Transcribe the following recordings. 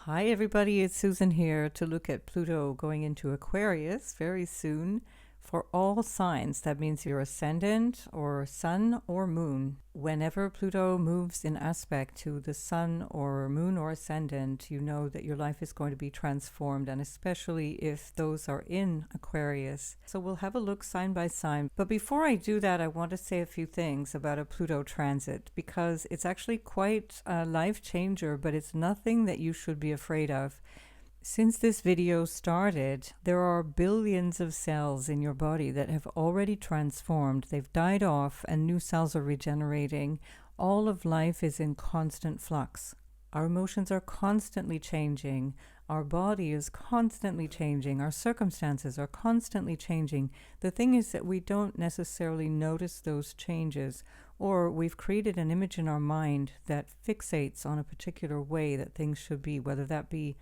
Hi everybody, it's Susan here to look at Pluto going into Aquarius very soon for all signs. That means your ascendant or sun or moon. Whenever Pluto moves in aspect to the sun or moon or ascendant, you know that your life is going to be transformed, and especially if those are in Aquarius. So we'll have a look sign by sign. But before I do that, I want to say a few things about a Pluto transit because it's actually quite a life changer, but it's nothing that you should be afraid of. Since this video started, there are billions of cells in your body that have already transformed. They've died off and new cells are regenerating. All of life is in constant flux. Our emotions are constantly changing. Our body is constantly changing. Our circumstances are constantly changing. The thing is that we don't necessarily notice those changes, or we've created an image in our mind that fixates on a particular way that things should be, whether that be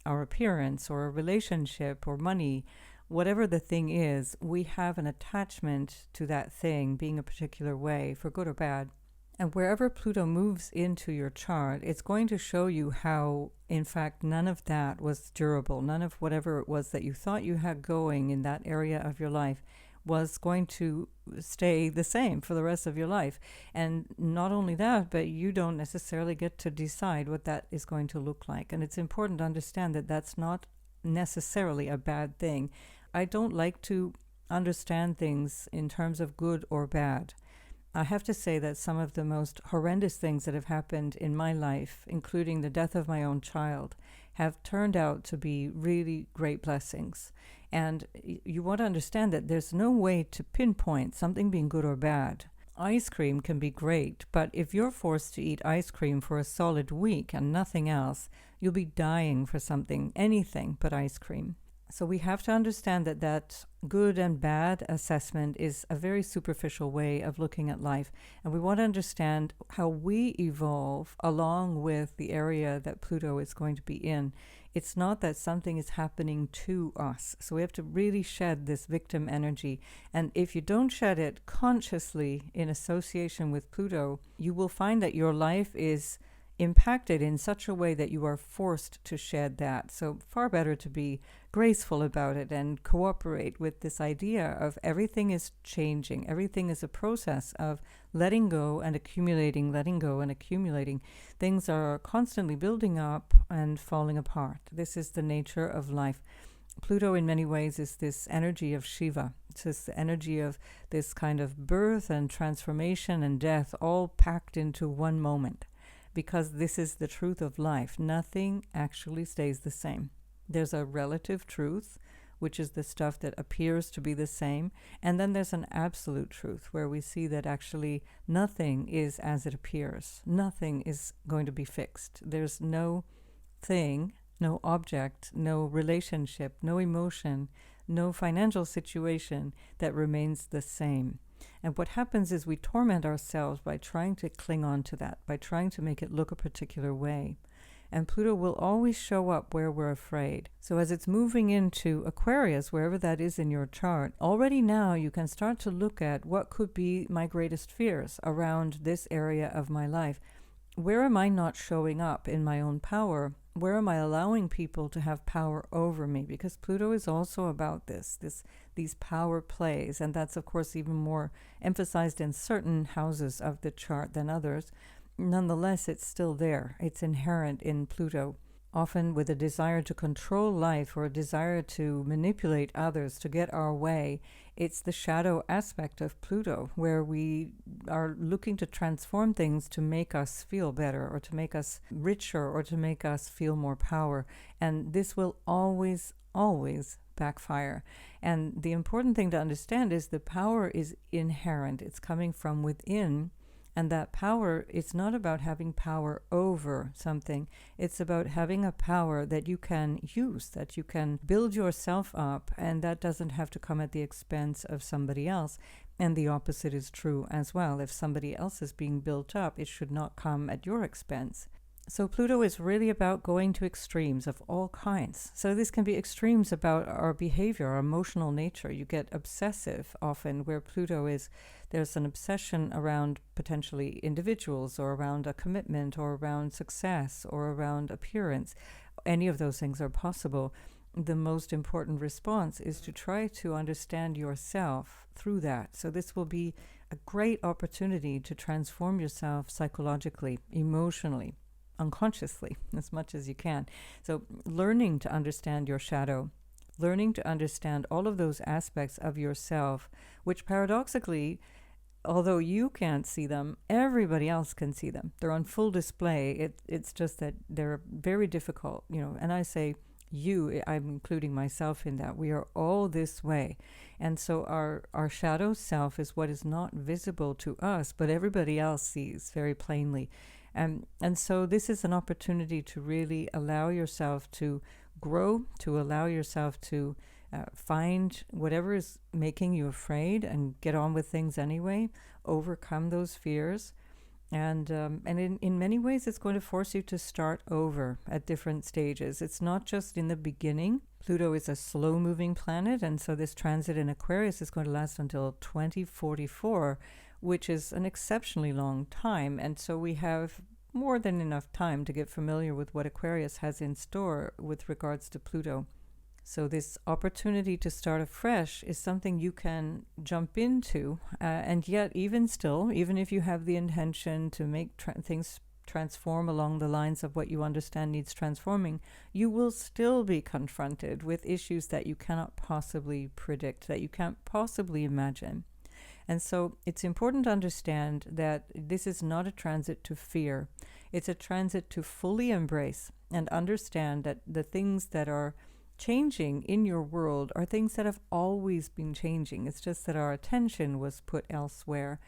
our appearance or a relationship or money. Whatever the thing is, we have an attachment to that thing being a particular way, for good or bad. And wherever Pluto moves into your chart, it's going to show you how, in fact, none of that was durable. None of whatever it was that you thought you had going in that area of your life was going to stay the same for the rest of your life. And not only that, but you don't necessarily get to decide what that is going to look like. And it's important to understand that that's not necessarily a bad thing. I don't like to understand things in terms of good or bad. I have to say that some of the most horrendous things that have happened in my life, including the death of my own child, have turned out to be really great blessings. And you want to understand that there's no way to pinpoint something being good or bad. Ice cream can be great, but if you're forced to eat ice cream for a solid week and nothing else, you'll be dying for something, anything but ice cream. So we have to understand that that good and bad assessment is a very superficial way of looking at life. And we want to understand how we evolve along with the area that Pluto is going to be in. It's not that something is happening to us. So we have to really shed this victim energy. And if you don't shed it consciously in association with Pluto, you will find that your life is impacted in such a way that you are forced to shed that. So far better to be graceful about it and cooperate with this idea of everything is changing. Everything is a process of letting go and accumulating, letting go and accumulating. Things are constantly building up and falling apart. This is the nature of life. Pluto in many ways is this energy of Shiva. It's this energy of this kind of birth and transformation and death all packed into one moment. Because this is the truth of life. Nothing actually stays the same. There's a relative truth, which is the stuff that appears to be the same. And then there's an absolute truth where we see that actually nothing is as it appears. Nothing is going to be fixed. There's no thing, no object, no relationship, no emotion, no financial situation that remains the same. And what happens is we torment ourselves by trying to cling on to that, by trying to make it look a particular way. And Pluto will always show up where we're afraid. So as it's moving into Aquarius, wherever that is in your chart, already now you can start to look at what could be my greatest fears around this area of my life. Where am I not showing up in my own power? Where am I allowing people to have power over me? Because Pluto is also about these power plays, and that's of course even more emphasized in certain houses of the chart than others. Nonetheless, it's still there. It's inherent in Pluto, often with a desire to control life or a desire to manipulate others to get our way. It's the shadow aspect of Pluto, where we are looking to transform things to make us feel better or to make us richer or to make us feel more power. And this will always, always backfire. And the important thing to understand is the power is inherent. It's coming from within. And that power is not about having power over something. It's about having a power that you can use, that you can build yourself up, and that doesn't have to come at the expense of somebody else. And the opposite is true as well. If somebody else is being built up, it should not come at your expense. So Pluto is really about going to extremes of all kinds. So this can be extremes about our behavior, our emotional nature. You get obsessive often, where Pluto is there's an obsession around potentially individuals or around a commitment or around success or around appearance. Any of those things are possible. The most important response is to try to understand yourself through that. So this will be a great opportunity to transform yourself psychologically, emotionally, unconsciously, as much as you can. So learning to understand your shadow, learning to understand all of those aspects of yourself, which paradoxically, although you can't see them, everybody else can see them. They're on full display. It's just that they're very difficult, and I say I'm including myself in that. We are all this way. And so our shadow self is what is not visible to us, but everybody else sees very plainly. And so this is an opportunity to really allow yourself to grow, to allow yourself to find whatever is making you afraid and get on with things anyway, overcome those fears. And in many ways, it's going to force you to start over at different stages. It's not just in the beginning. Pluto is a slow-moving planet, and so this transit in Aquarius is going to last until 2044, which is an exceptionally long time. And so we have more than enough time to get familiar with what Aquarius has in store with regards to Pluto. So this opportunity to start afresh is something you can jump into, and yet even if you have the intention to make things transform along the lines of what you understand needs transforming, you will still be confronted with issues that you cannot possibly predict, that you can't possibly imagine. And so it's important to understand that this is not a transit to fear. It's a transit to fully embrace and understand that the things that are changing in your world are things that have always been changing. It's just that our attention was put elsewhere.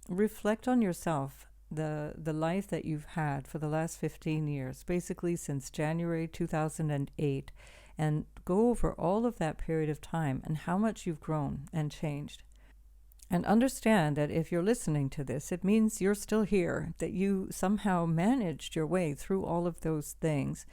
Reflect on yourself, the life that you've had for the last 15 years, basically since January 2008, and go over all of that period of time and how much you've grown and changed. And understand that if you're listening to this, it means you're still here, that you somehow managed your way through all of those things.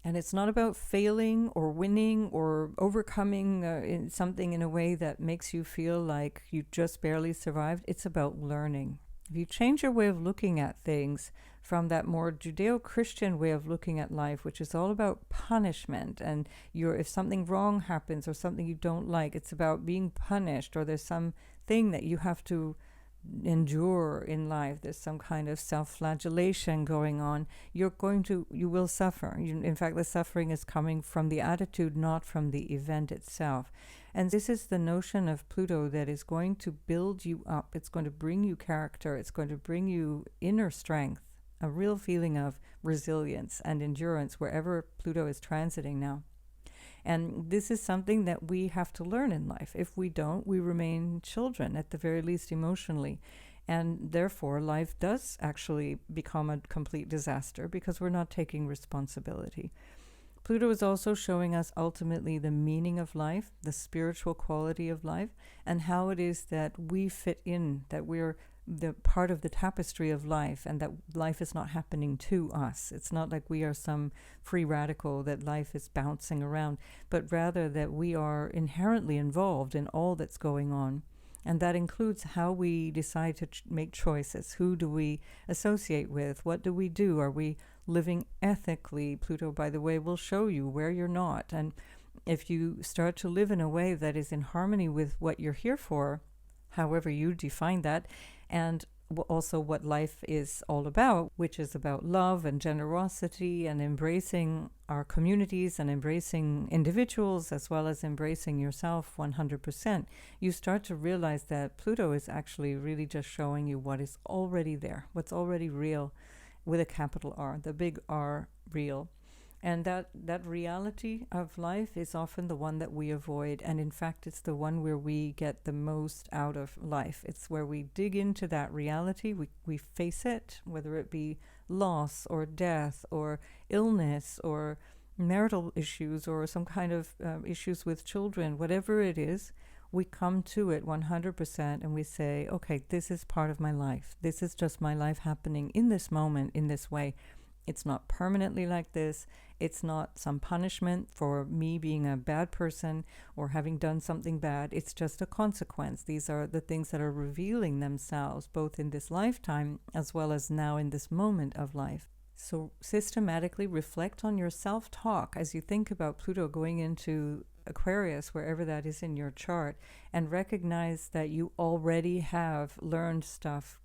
And it's not about failing or winning or overcoming something in a way that makes you feel like you just barely survived. It's about learning. If you change your way of looking at things from that more Judeo-Christian way of looking at life, which is all about punishment, and if something wrong happens or something you don't like, it's about being punished, or there's some thing that you have to endure in life, there's some kind of self-flagellation going on, you will suffer. In fact, the suffering is coming from the attitude, not from the event itself. And this is the notion of Pluto that is going to build you up. It's going to bring you character. It's going to bring you inner strength, a real feeling of resilience and endurance wherever Pluto is transiting now. And this is something that we have to learn in life. If we don't, we remain children, at the very least emotionally. And therefore, life does actually become a complete disaster because we're not taking responsibility. Pluto is also showing us ultimately the meaning of life, the spiritual quality of life, and how it is that we fit in, that we're the part of the tapestry of life, and that life is not happening to us. It's not like we are some free radical that life is bouncing around, but rather that we are inherently involved in all that's going on. And that includes how we decide to make choices. Who do we associate with? What do we do? Are we living ethically? Pluto, by the way, will show you where you're not. And if you start to live in a way that is in harmony with what you're here for, however you define that, and also what life is all about, which is about love and generosity and embracing our communities and embracing individuals as well as embracing yourself 100%, you start to realize that Pluto is actually really just showing you what is already there, what's already real, with a capital R, the big R, real. And that reality of life is often the one that we avoid. And in fact, it's the one where we get the most out of life. It's where we dig into that reality. We face it, whether it be loss or death or illness or marital issues or some kind of issues with children, whatever it is, we come to it 100% and we say, okay, this is part of my life. This is just my life happening in this moment, in this way. It's not permanently like this. It's not some punishment for me being a bad person or having done something bad. It's just a consequence. These are the things that are revealing themselves both in this lifetime as well as now in this moment of life. So systematically reflect on your self-talk as you think about Pluto going into Aquarius, wherever that is in your chart, and recognize that you already have learned stuff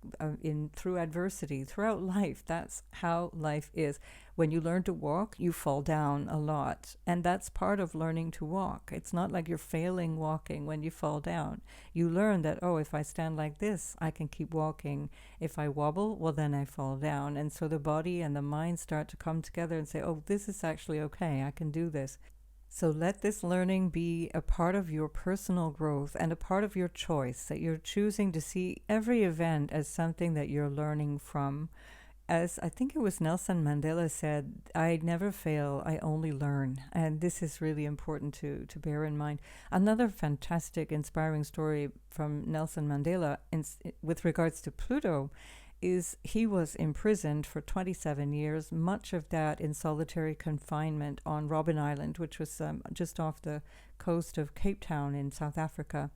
through adversity throughout life. That's how life is. When you learn to walk, you fall down a lot, and that's part of learning to walk. It's not like you're failing walking when you fall down. You learn that, oh, if I stand like this, I can keep walking. If I wobble, well, then I fall down. And so the body and the mind start to come together and say, oh, this is actually okay. I can do this. So let this learning be a part of your personal growth and a part of your choice, that you're choosing to see every event as something that you're learning from. As I think it was Nelson Mandela said, I never fail, I only learn. And this is really important to bear in mind. Another fantastic, inspiring story from Nelson Mandela with regards to Pluto is he was imprisoned for 27 years, much of that in solitary confinement on Robben Island, which was just off the coast of Cape Town in South Africa.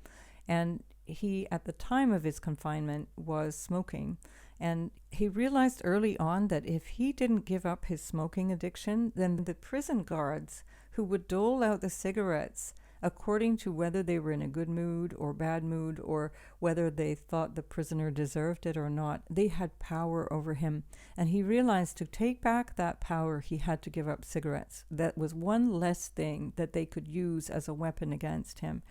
And he, at the time of his confinement, was smoking. And he realized early on that if he didn't give up his smoking addiction, then the prison guards who would dole out the cigarettes according to whether they were in a good mood or bad mood, or whether they thought the prisoner deserved it or not, they had power over him. And he realized to take back that power, he had to give up cigarettes. That was one less thing that they could use as a weapon against him.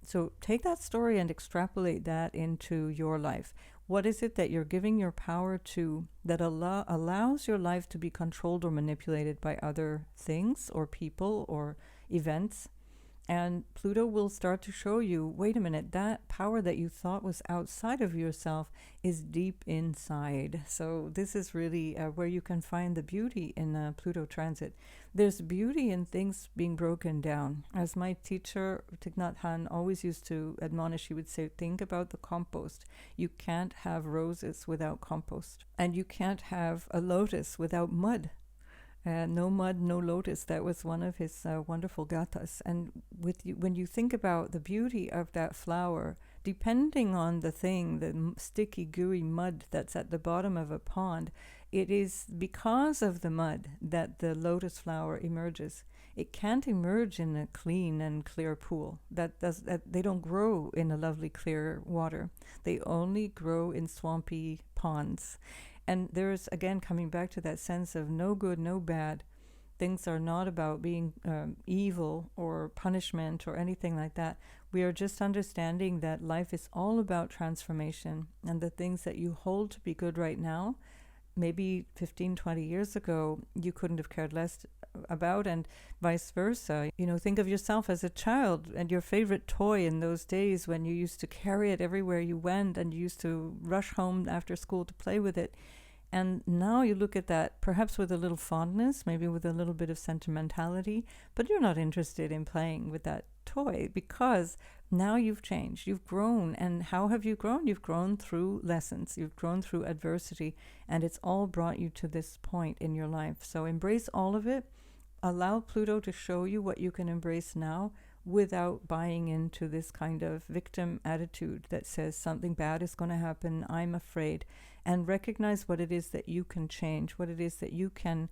So take that story and extrapolate that into your life. What is it that you're giving your power to that allows your life to be controlled or manipulated by other things or people or events? And Pluto will start to show you, wait a minute, that power that you thought was outside of yourself is deep inside. So this is really where you can find the beauty in Pluto transit. There's beauty in things being broken down. As my teacher, Thich Nhat Hanh, always used to admonish, he would say, think about the compost. You can't have roses without compost. And you can't have a lotus without mud. No mud, no lotus. That was one of his wonderful gathas. And when you think about the beauty of that flower, depending on the thing, the sticky, gooey mud that's at the bottom of a pond, it is because of the mud that the lotus flower emerges. It can't emerge in a clean and clear pool. They don't grow in a lovely clear water. They only grow in swampy ponds. And there's, again, coming back to that sense of no good, no bad. Things are not about being evil or punishment or anything like that. We are just understanding that life is all about transformation, and the things that you hold to be good right now, maybe 15, 20 years ago, you couldn't have cared less about, and vice versa. You know, think of yourself as a child and your favorite toy in those days when you used to carry it everywhere you went and you used to rush home after school to play with it. And now you look at that perhaps with a little fondness, maybe with a little bit of sentimentality, but you're not interested in playing with that toy because now you've changed, you've grown. And how have you grown? You've grown through lessons, you've grown through adversity, and it's all brought you to this point in your life. So embrace all of it. Allow Pluto to show you what you can embrace now without buying into this kind of victim attitude that says something bad is going to happen, I'm afraid. And recognize what it is that you can change, what it is that you can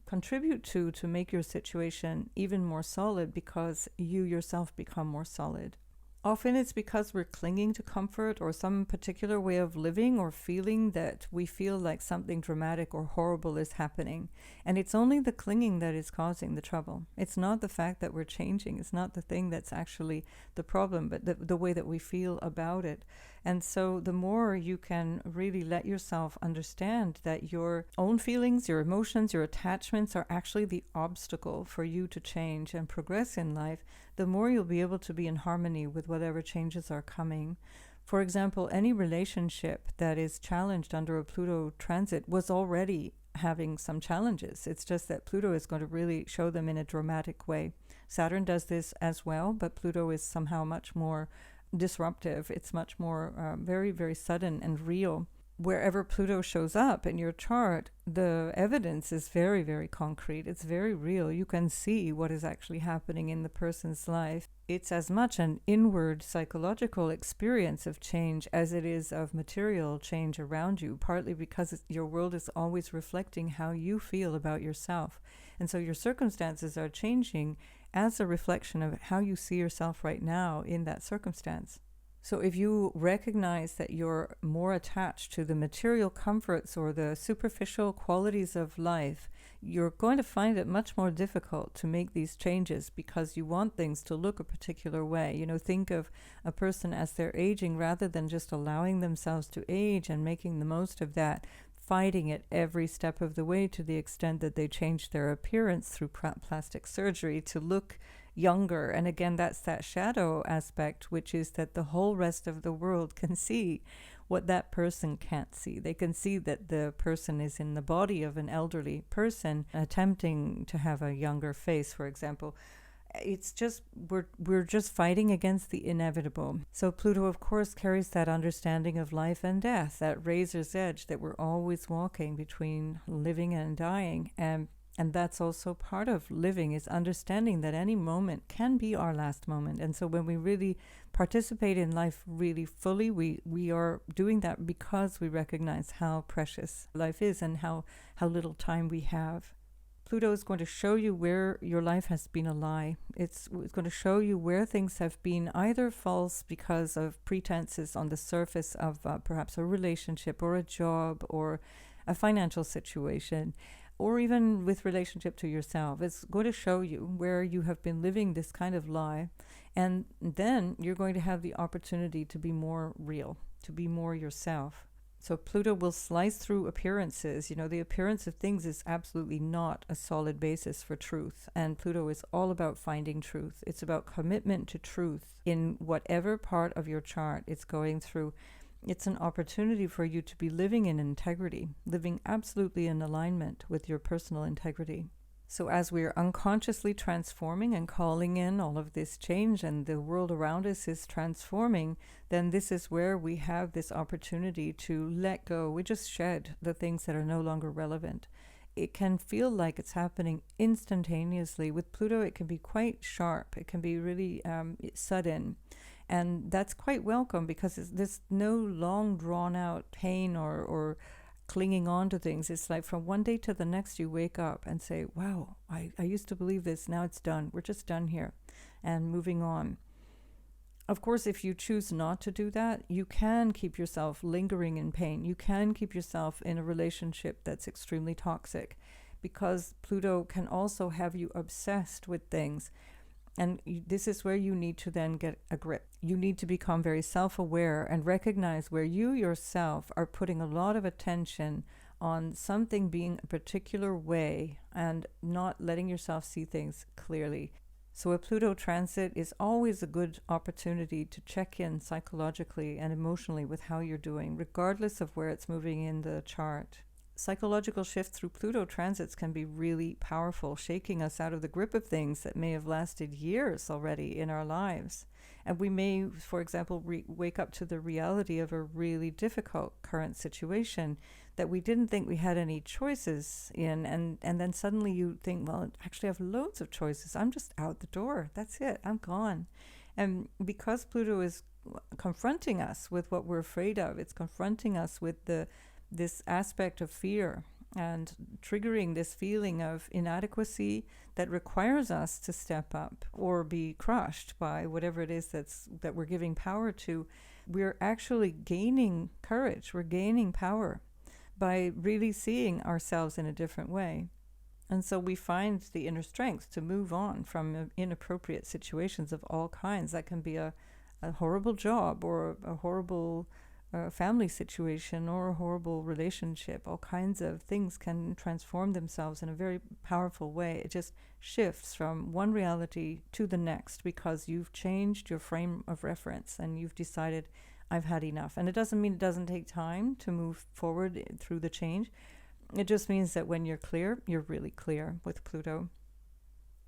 contribute to make your situation even more solid, because you yourself become more solid. Often it's because we're clinging to comfort or some particular way of living or feeling that we feel like something dramatic or horrible is happening. And it's only the clinging that is causing the trouble. It's not the fact that we're changing. It's not the thing that's actually the problem, but the way that we feel about it. And so the more you can really let yourself understand that your own feelings, your emotions, your attachments are actually the obstacle for you to change and progress in life, the more you'll be able to be in harmony with whatever changes are coming. For example, any relationship that is challenged under a Pluto transit was already having some challenges. It's just that Pluto is going to really show them in a dramatic way. Saturn does this as well, but Pluto is somehow much more disruptive. It's much more very, very sudden and real. wherever Pluto shows up in your chart, the evidence is very, very concrete. It's very real. You can see what is actually happening in the person's life. It's as much an inward psychological experience of change as it is of material change around you, partly because your world is always reflecting how you feel about yourself. And so your circumstances are changing as a reflection of how you see yourself right now in that circumstance. So if you recognize that you're more attached to the material comforts or the superficial qualities of life, you're going to find it much more difficult to make these changes because you want things to look a particular way. You know, think of a person as they're aging rather than just allowing themselves to age and making the most of that, fighting it every step of the way to the extent that they change their appearance through plastic surgery to look younger. And again, that's that shadow aspect, which is that the whole rest of the world can see what that person can't see. They can see that the person is in the body of an elderly person attempting to have a younger face, for example. It's just, we're just fighting against the inevitable. So Pluto, of course, carries that understanding of life and death, that razor's edge that we're always walking between living and dying. And that's also part of living, is understanding that any moment can be our last moment. And so when we really participate in life really fully, we are doing that because we recognize how precious life is and how little time we have. Pluto is going to show you where your life has been a lie. It's going to show you where things have been either false because of pretenses on the surface of perhaps a relationship or a job or a financial situation, or even with relationship to yourself. It's going to show you where you have been living this kind of lie, and then you're going to have the opportunity to be more real, to be more yourself. So Pluto will slice through appearances. You know, the appearance of things is absolutely not a solid basis for truth. And Pluto is all about finding truth. It's about commitment to truth in whatever part of your chart it's going through. It's an opportunity for you to be living in integrity, living absolutely in alignment with your personal integrity. So as we're unconsciously transforming and calling in all of this change and the world around us is transforming, then this is where we have this opportunity to let go. We just shed the things that are no longer relevant. It can feel like it's happening instantaneously. With Pluto, it can be quite sharp. It can be really sudden. And that's quite welcome because there's no long drawn out pain or clinging on to things. It's like from one day to the next you wake up and say, wow, I used to believe this, now it's done. We're just done here and moving on. Of course, if you choose not to do that, you can keep yourself lingering in pain. You can keep yourself in a relationship that's extremely toxic because Pluto can also have you obsessed with things. And this is where you need to then get a grip. You need to become very self-aware and recognize where you yourself are putting a lot of attention on something being a particular way and not letting yourself see things clearly. So a Pluto transit is always a good opportunity to check in psychologically and emotionally with how you're doing, regardless of where it's moving in the chart. Psychological shifts through Pluto transits can be really powerful, shaking us out of the grip of things that may have lasted years already in our lives. And we may, for example, wake up to the reality of a really difficult current situation that we didn't think we had any choices in. And then suddenly you think, well, actually I have loads of choices. I'm just out the door. That's it. I'm gone. And because Pluto is confronting us with what we're afraid of, it's confronting us with this aspect of fear and triggering this feeling of inadequacy that requires us to step up or be crushed by whatever it is that we're giving power to. We're actually gaining courage. We're gaining power by really seeing ourselves in a different way. And so we find the inner strength to move on from inappropriate situations of all kinds. That can be a horrible job or a horrible family situation or a horrible relationship. All kinds of things can transform themselves in a very powerful way. It just shifts from one reality to the next because you've changed your frame of reference and you've decided, I've had enough. And it doesn't mean it doesn't take time to move forward through the change. It just means that when you're clear, you're really clear with Pluto.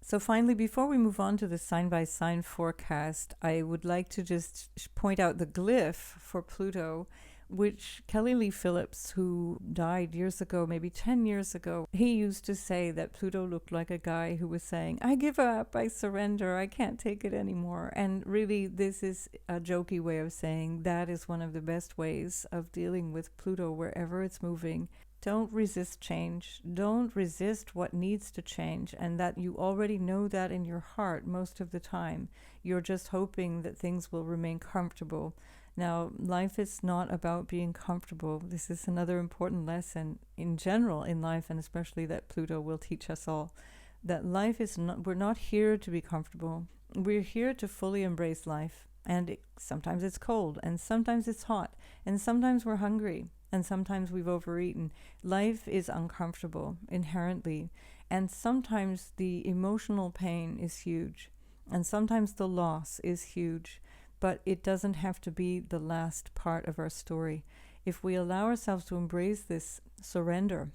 So finally, before we move on to the sign-by-sign forecast, I would like to just point out the glyph for Pluto, which Kelly Lee Phillips, who died years ago, maybe 10 years ago, he used to say that Pluto looked like a guy who was saying, I give up, I surrender, I can't take it anymore. And really, this is a jokey way of saying that is one of the best ways of dealing with Pluto wherever it's moving. Don't resist change. Don't resist what needs to change, and that you already know that in your heart most of the time. You're just hoping that things will remain comfortable. Now, life is not about being comfortable. This is another important lesson in general in life, and especially that Pluto will teach us all. That life is not, we're not here to be comfortable. We're here to fully embrace life. And sometimes it's cold, and sometimes it's hot, and sometimes we're hungry, and sometimes we've overeaten. Life is uncomfortable inherently, and sometimes the emotional pain is huge, and sometimes the loss is huge, but it doesn't have to be the last part of our story. If we allow ourselves to embrace this surrender,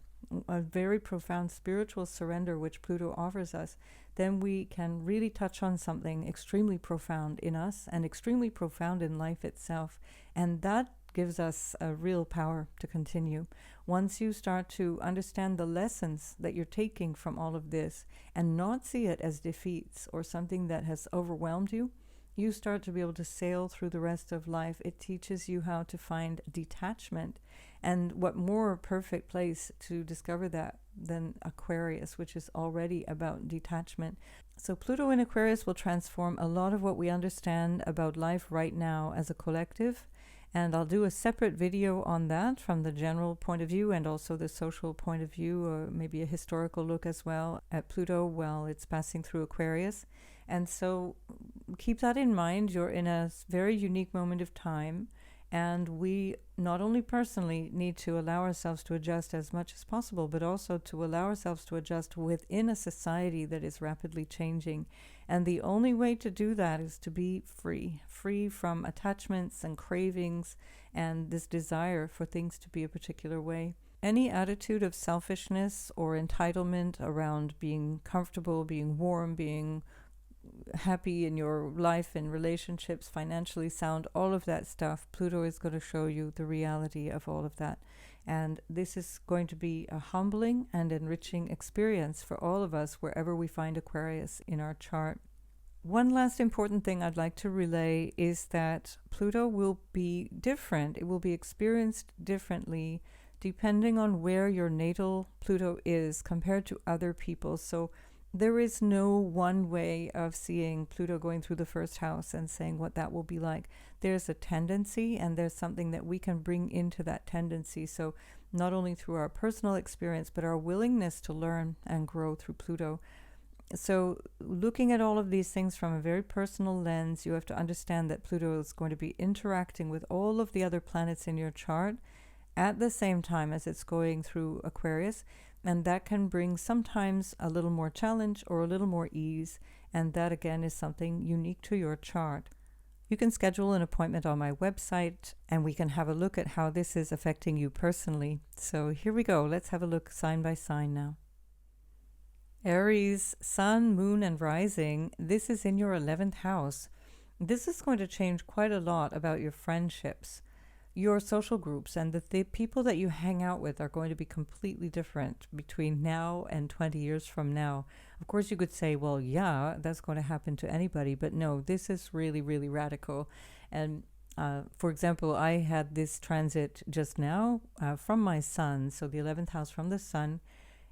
a very profound spiritual surrender which Pluto offers us, then we can really touch on something extremely profound in us and extremely profound in life itself. And that gives us a real power to continue. Once you start to understand the lessons that you're taking from all of this and not see it as defeats or something that has overwhelmed you, you start to be able to sail through the rest of life. It teaches you how to find detachment. And what more perfect place to discover that than Aquarius, which is already about detachment. So Pluto in Aquarius will transform a lot of what we understand about life right now as a collective. And I'll do a separate video on that from the general point of view and also the social point of view, or maybe a historical look as well at Pluto while it's passing through Aquarius. And so keep that in mind. You're in a very unique moment of time, and we not only personally need to allow ourselves to adjust as much as possible, but also to allow ourselves to adjust within a society that is rapidly changing. And the only way to do that is to be free from attachments and cravings and this desire for things to be a particular way. Any attitude of selfishness or entitlement around being comfortable, being warm, being happy in your life and relationships, financially sound, all of that stuff, Pluto is going to show you the reality of all of that. And this is going to be a humbling and enriching experience for all of us wherever we find Aquarius in our chart. One last important thing I'd like to relay is that Pluto will be different. It will be experienced differently depending on where your natal Pluto is compared to other people. So there is no one way of seeing Pluto going through the first house and saying what that will be like. There's a tendency, and there's something that we can bring into that tendency. So not only through our personal experience, but our willingness to learn and grow through Pluto. So looking at all of these things from a very personal lens, you have to understand that Pluto is going to be interacting with all of the other planets in your chart at the same time as it's going through Aquarius. And that can bring sometimes a little more challenge or a little more ease. And that, again, is something unique to your chart. You can schedule an appointment on my website, and we can have a look at how this is affecting you personally. So here we go. Let's have a look sign by sign now. Aries, Sun, Moon, and Rising. This is in your 11th house. This is going to change quite a lot about your friendships. Your social groups and the people that you hang out with are going to be completely different between now and 20 years from now. Of course, you could say, well, yeah, that's going to happen to anybody. But no, this is really, really radical. And for example, I had this transit just now from my sun, so the 11th house from the sun.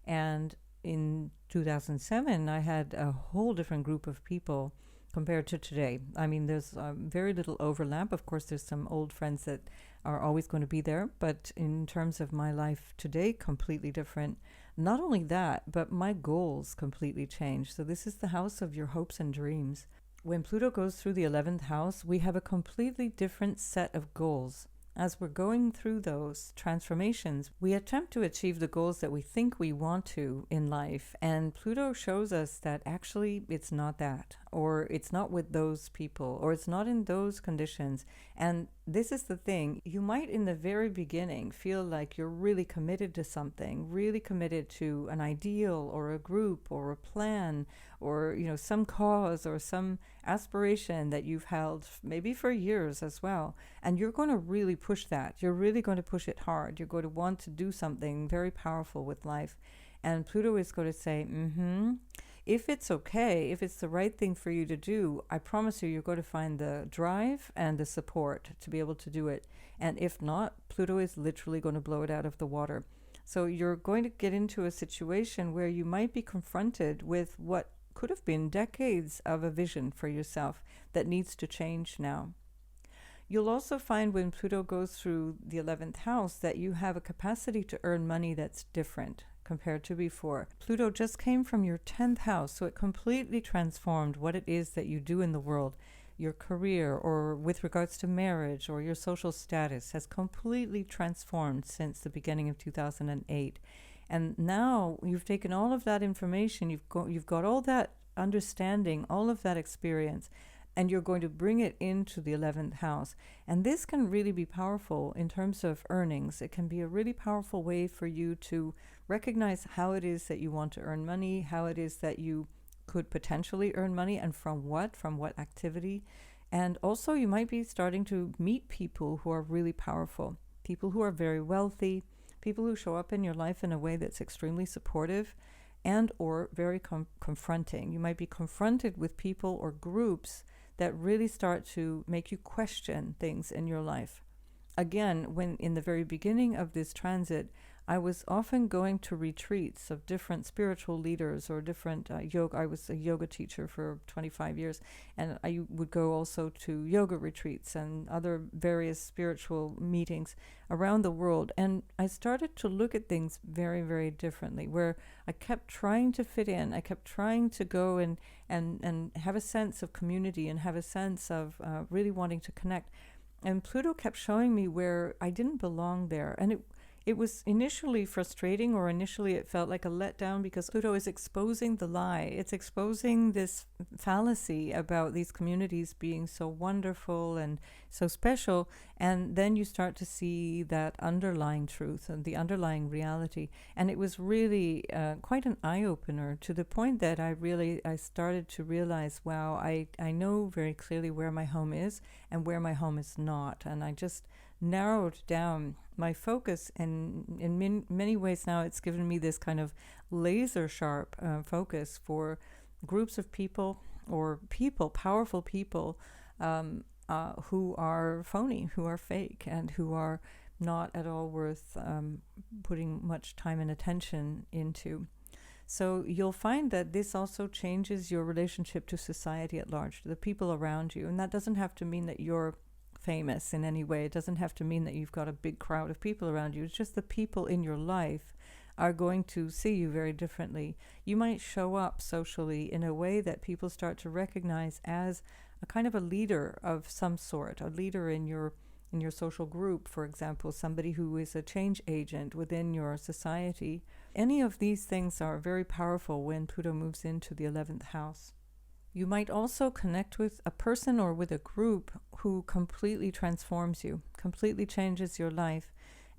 And in 2007, I had a whole different group of people compared to today. I mean, there's very little overlap. Of course, there's some old friends that are always going to be there, but in terms of my life today, completely different. Not only that, but my goals completely changed. So this is the house of your hopes and dreams. When Pluto goes through the 11th house, we have a completely different set of goals. As we're going through those transformations, we attempt to achieve the goals that we think we want to in life. And Pluto shows us that actually it's not that. or it's not with those people, or it's not in those conditions. And this is the thing. You might in the very beginning feel like you're really committed to something, really committed to an ideal or a group or a plan or, some cause or some aspiration that you've held maybe for years as well. And you're going to really push that. You're really going to push it hard. You're going to want to do something very powerful with life. And Pluto is going to say, if it's okay, if it's the right thing for you to do, I promise you're going to find the drive and the support to be able to do it. And if not, Pluto is literally going to blow it out of the water. So you're going to get into a situation where you might be confronted with what could have been decades of a vision for yourself that needs to change now. You'll also find when Pluto goes through the 11th house that you have a capacity to earn money that's different compared to before. Pluto just came from your 10th house, so it completely transformed what it is that you do in the world. Your career, or with regards to marriage, or your social status has completely transformed since the beginning of 2008. And now you've taken all of that information, you've got all that understanding, all of that experience, and you're going to bring it into the 11th house. And this can really be powerful in terms of earnings. It can be a really powerful way for you to recognize how it is that you want to earn money, how it is that you could potentially earn money, and from what activity. And also you might be starting to meet people who are really powerful, people who are very wealthy, people who show up in your life in a way that's extremely supportive and or very confronting. You might be confronted with people or groups that really start to make you question things in your life. Again, when in the very beginning of this transit, I was often going to retreats of different spiritual leaders or different yoga. I was a yoga teacher for 25 years, and I would go also to yoga retreats and other various spiritual meetings around the world. And I started to look at things very, very differently, where I kept trying to fit in. I kept trying to go and have a sense of community and have a sense of really wanting to connect. And Pluto kept showing me where I didn't belong there. And it was initially frustrating, or initially it felt like a letdown, because Pluto is exposing the lie. It's exposing this fallacy about these communities being so wonderful and so special. And then you start to see that underlying truth and the underlying reality. And it was really quite an eye-opener, to the point that I started to realize, wow, I know very clearly where my home is and where my home is not. And I just narrowed down my focus, and in many ways now it's given me this kind of laser sharp focus for groups of people, or powerful people who are phony, who are fake, and who are not at all worth putting much time and attention into. So you'll find that this also changes your relationship to society at large, to the people around you. And that doesn't have to mean that you're famous in any way. It doesn't have to mean that you've got a big crowd of people around you. It's just the people in your life are going to see you very differently. You might show up socially in a way that people start to recognize as a kind of a leader of some sort, a leader in your social group, for example, somebody who is a change agent within your society. Any of these things are very powerful when Pluto moves into the 11th house. You might also connect with a person or with a group who completely transforms you, completely changes your life.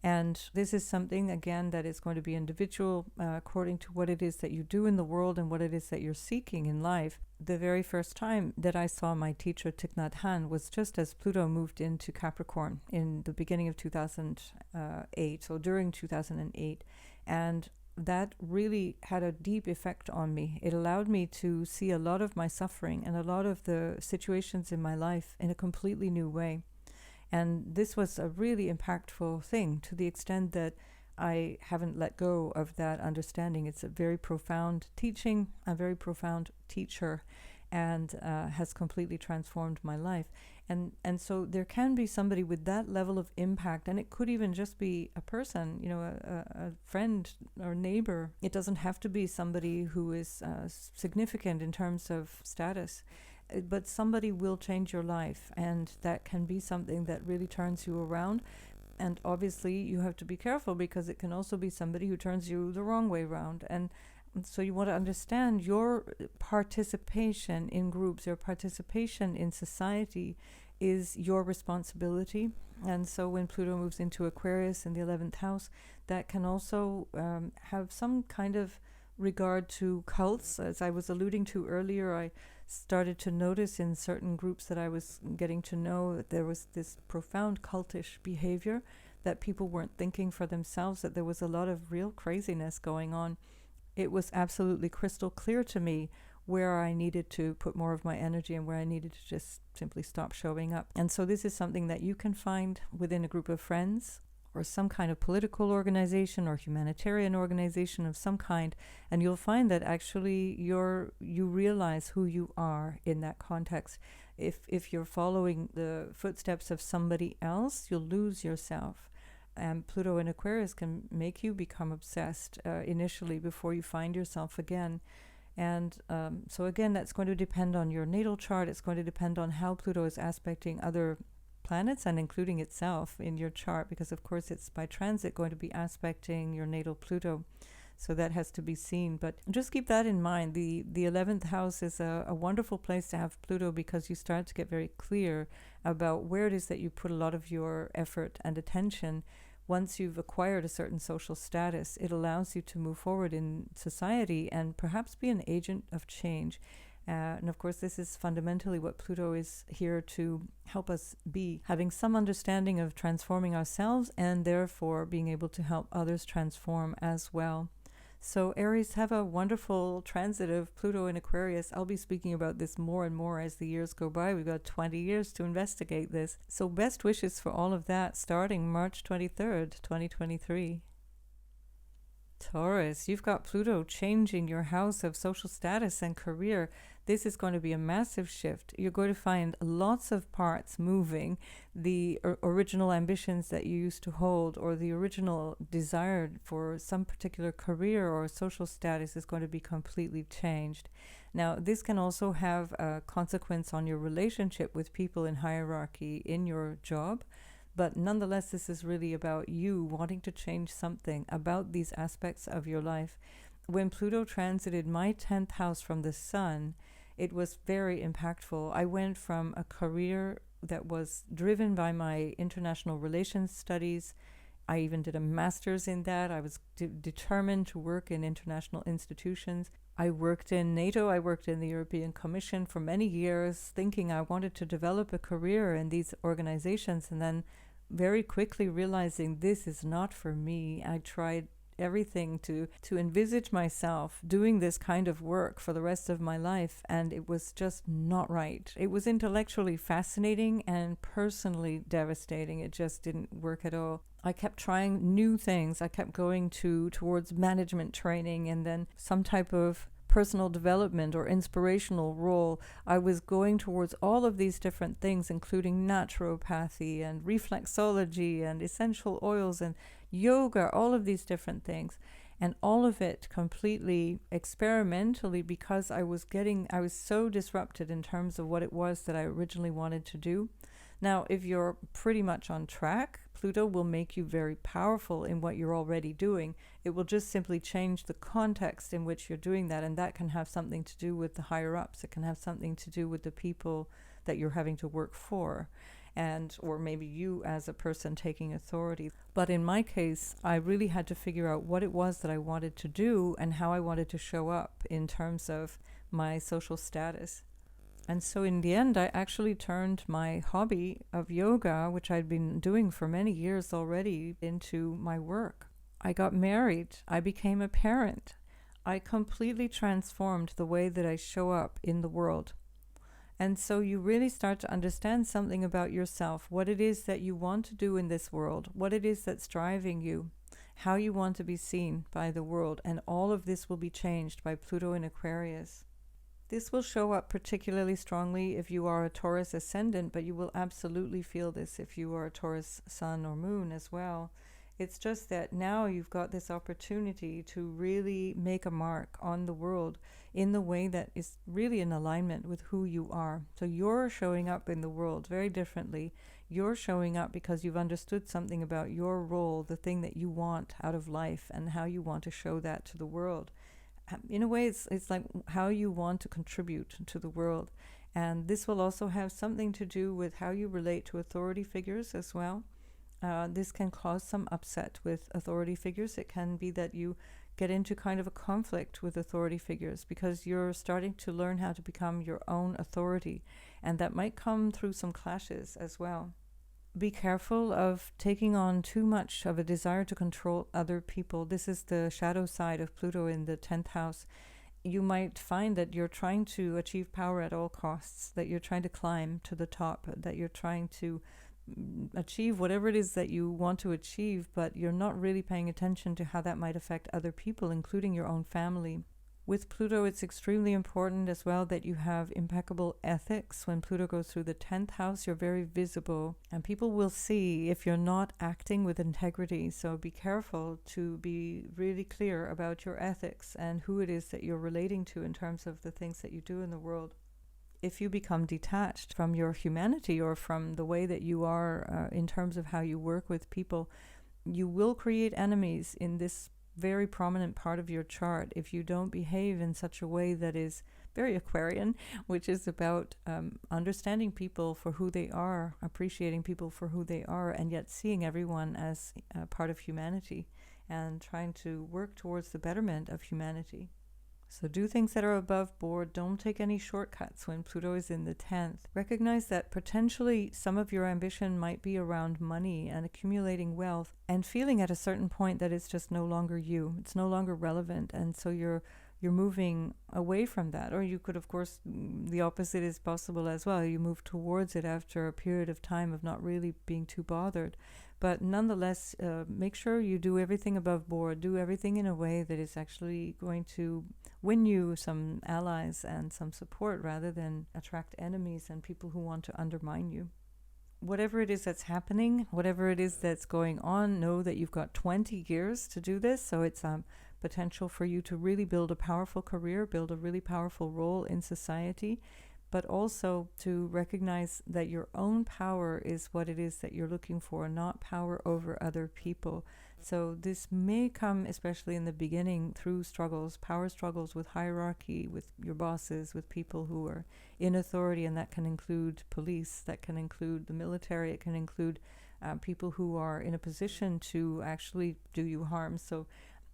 And this is something, again, that is going to be individual according to what it is that you do in the world and what it is that you're seeking in life. The very first time that I saw my teacher Thich Nhat Hanh was just as Pluto moved into Capricorn in the beginning of 2008, so during 2008. And that really had a deep effect on me. It allowed me to see a lot of my suffering and a lot of the situations in my life in a completely new way. And this was a really impactful thing, to the extent that I haven't let go of that understanding. It's a very profound teaching, a very profound teacher, and has completely transformed my life. And so there can be somebody with that level of impact, and it could even just be a person, a friend or neighbor. It doesn't have to be somebody who is significant in terms of status, but somebody will change your life, and that can be something that really turns you around. And obviously you have to be careful, because it can also be somebody who turns you the wrong way around. And So you want to understand your participation in groups, your participation in society is your responsibility. And so when Pluto moves into Aquarius in the 11th house, that can also have some kind of regard to cults. As I was alluding to earlier, I started to notice in certain groups that I was getting to know that there was this profound cultish behavior, that people weren't thinking for themselves, that there was a lot of real craziness going on. It was absolutely crystal clear to me where I needed to put more of my energy and where I needed to just simply stop showing up. And so this is something that you can find within a group of friends or some kind of political organization or humanitarian organization of some kind, and you'll find that actually you realize who you are in that context. If you're following the footsteps of somebody else, you'll lose yourself. And Pluto in Aquarius can make you become obsessed initially before you find yourself again. And so again, that's going to depend on your natal chart. It's going to depend on how Pluto is aspecting other planets and including itself in your chart, because of course it's by transit going to be aspecting your natal Pluto. So that has to be seen. But just keep that in mind. The 11th house is a wonderful place to have Pluto, because you start to get very clear about where it is that you put a lot of your effort and attention. Once you've acquired a certain social status, it allows you to move forward in society and perhaps be an agent of change. And of course, this is fundamentally what Pluto is here to help us be, having some understanding of transforming ourselves and therefore being able to help others transform as well. So Aries, have a wonderful transit of Pluto in Aquarius. I'll be speaking about this more and more as the years go by. We've got 20 years to investigate this. So best wishes for all of that starting March 23rd, 2023. Taurus, you've got Pluto changing your house of social status and career. This is going to be a massive shift. You're going to find lots of parts moving. The original ambitions that you used to hold, or the original desire for some particular career or social status, is going to be completely changed. Now, this can also have a consequence on your relationship with people in hierarchy in your job. But nonetheless, this is really about you wanting to change something about these aspects of your life. When Pluto transited my 10th house from the sun, it was very impactful. I went from a career that was driven by my international relations studies. I even did a master's in that. I was determined to work in international institutions. I worked in NATO, I worked in the European Commission for many years, thinking I wanted to develop a career in these organizations, and then very quickly realizing this is not for me. I tried everything to envisage myself doing this kind of work for the rest of my life, and it was just not right. It was intellectually fascinating and personally devastating. It just didn't work at all. I kept trying new things. I kept going towards management training and then some type of personal development or inspirational role. I was going towards all of these different things, including naturopathy and reflexology and essential oils and yoga, all of these different things. And all of it completely experimentally, because I was so disrupted in terms of what it was that I originally wanted to do. Now, if you're pretty much on track, Pluto will make you very powerful in what you're already doing. It will just simply change the context in which you're doing that, and that can have something to do with the higher-ups. It can have something to do with the people that you're having to work for, or maybe you as a person taking authority. But in my case, I really had to figure out what it was that I wanted to do and how I wanted to show up in terms of my social status. And so in the end, I actually turned my hobby of yoga, which I'd been doing for many years already, into my work. I got married. I became a parent. I completely transformed the way that I show up in the world. And so you really start to understand something about yourself, what it is that you want to do in this world, what it is that's driving you, how you want to be seen by the world. And all of this will be changed by Pluto in Aquarius. This will show up particularly strongly if you are a Taurus ascendant, but you will absolutely feel this if you are a Taurus sun or moon as well. It's just that now you've got this opportunity to really make a mark on the world in the way that is really in alignment with who you are. So you're showing up in the world very differently. You're showing up because you've understood something about your role, the thing that you want out of life, and how you want to show that to the world. in a way, it's like how you want to contribute to the world. And this will also have something to do with how you relate to authority figures as well. This can cause some upset with authority figures. It can be that you get into kind of a conflict with authority figures because you're starting to learn how to become your own authority, and that might come through some clashes as well. Be careful of taking on too much of a desire to control other people. This is the shadow side of Pluto in the 10th house. You might find that you're trying to achieve power at all costs, that you're trying to climb to the top, that you're trying to achieve whatever it is that you want to achieve, but you're not really paying attention to how that might affect other people, including your own family. With Pluto, it's extremely important as well that you have impeccable ethics. When Pluto goes through the 10th house, you're very visible, and people will see if you're not acting with integrity. So be careful to be really clear about your ethics and who it is that you're relating to in terms of the things that you do in the world. If you become detached from your humanity or from the way that you are in terms of how you work with people, you will create enemies in this very prominent part of your chart if you don't behave in such a way that is very Aquarian, which is about understanding people for who they are, appreciating people for who they are, and yet seeing everyone as part of humanity and trying to work towards the betterment of humanity. So do things that are above board. Don't take any shortcuts when Pluto is in the 10th. Recognize that potentially some of your ambition might be around money and accumulating wealth and feeling at a certain point that it's just no longer you. It's no longer relevant. And so you're moving away from that. Or you could, of course, the opposite is possible as well. You move towards it after a period of time of not really being too bothered. But nonetheless, make sure you do everything above board. Do everything in a way that is actually going to win you some allies and some support rather than attract enemies and people who want to undermine you. Whatever it is that's happening, whatever it is that's going on, know that you've got 20 years to do this. So it's potential for you to really build a powerful career, build a really powerful role in society, but also to recognize that your own power is what it is that you're looking for, not power over other people. So this may come, especially in the beginning, through struggles, power struggles with hierarchy, with your bosses, with people who are in authority, and that can include police, that can include the military, it can include people who are in a position to actually do you harm. So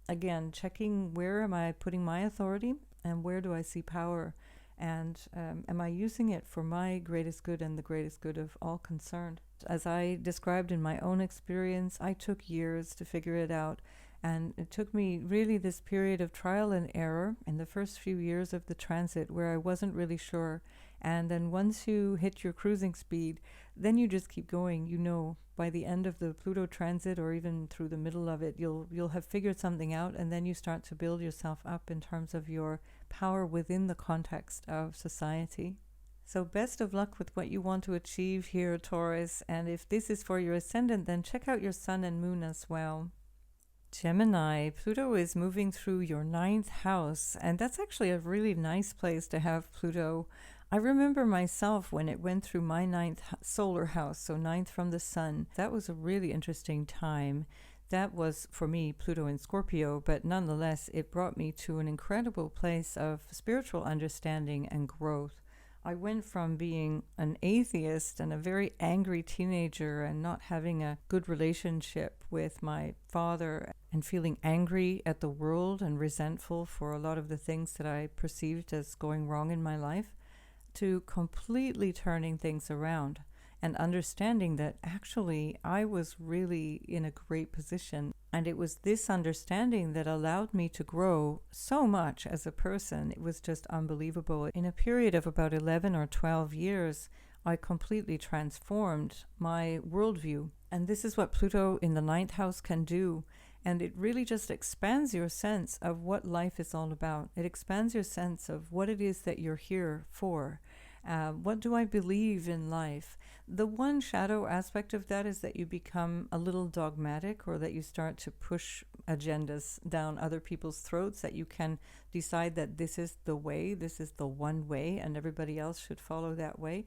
again, checking where am I putting my authority and where do I see power? And am I using it for my greatest good and the greatest good of all concerned? As I described in my own experience, I took years to figure it out. And it took me really this period of trial and error in the first few years of the transit where I wasn't really sure. And then once you hit your cruising speed, then you just keep going. You know, by the end of the Pluto transit or even through the middle of it, you'll have figured something out, and then you start to build yourself up in terms of your power within the context of society. So best of luck with what you want to achieve here, Taurus. And if this is for your ascendant, then check out your sun and moon as well. Gemini, Pluto is moving through your 9th house, and that's actually a really nice place to have Pluto. I remember myself when it went through my 9th solar house, so 9th from the sun. That was a really interesting time. That was, for me, Pluto in Scorpio, but nonetheless, it brought me to an incredible place of spiritual understanding and growth. I went from being an atheist and a very angry teenager and not having a good relationship with my father and feeling angry at the world and resentful for a lot of the things that I perceived as going wrong in my life, to completely turning things around and understanding that actually I was really in a great position. And it was this understanding that allowed me to grow so much as a person. It was just unbelievable. In a period of about 11 or 12 years, I completely transformed my worldview. And this is what Pluto in the 9th house can do. And it really just expands your sense of what life is all about. It expands your sense of what it is that you're here for. What do I believe in life? The one shadow aspect of that is that you become a little dogmatic, or that you start to push agendas down other people's throats, that you can decide that this is the way, this is the one way, and everybody else should follow that way.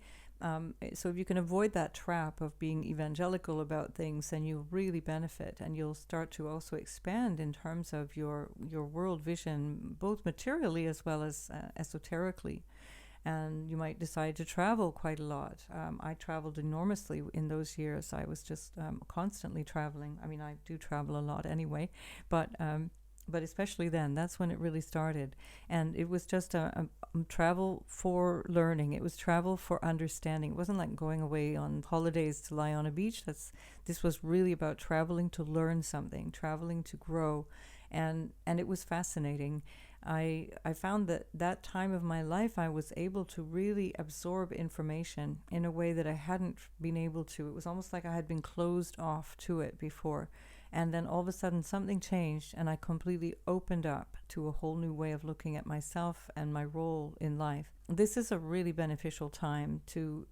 So if you can avoid that trap of being evangelical about things, then you'll really benefit, and you'll start to also expand in terms of your world vision, both materially as well as esoterically. And you might decide to travel quite a lot. I traveled enormously in those years. I was just constantly traveling. I mean, I do travel a lot anyway, but especially then, that's when it really started. And it was just a travel for learning. It was travel for understanding. It wasn't like going away on holidays to lie on a beach. This was really about traveling to learn something, traveling to grow. And it was fascinating. I found that time of my life, I was able to really absorb information in a way that I hadn't been able to. It was almost like I had been closed off to it before. And then all of a sudden something changed, and I completely opened up to a whole new way of looking at myself and my role in life. This is a really beneficial time to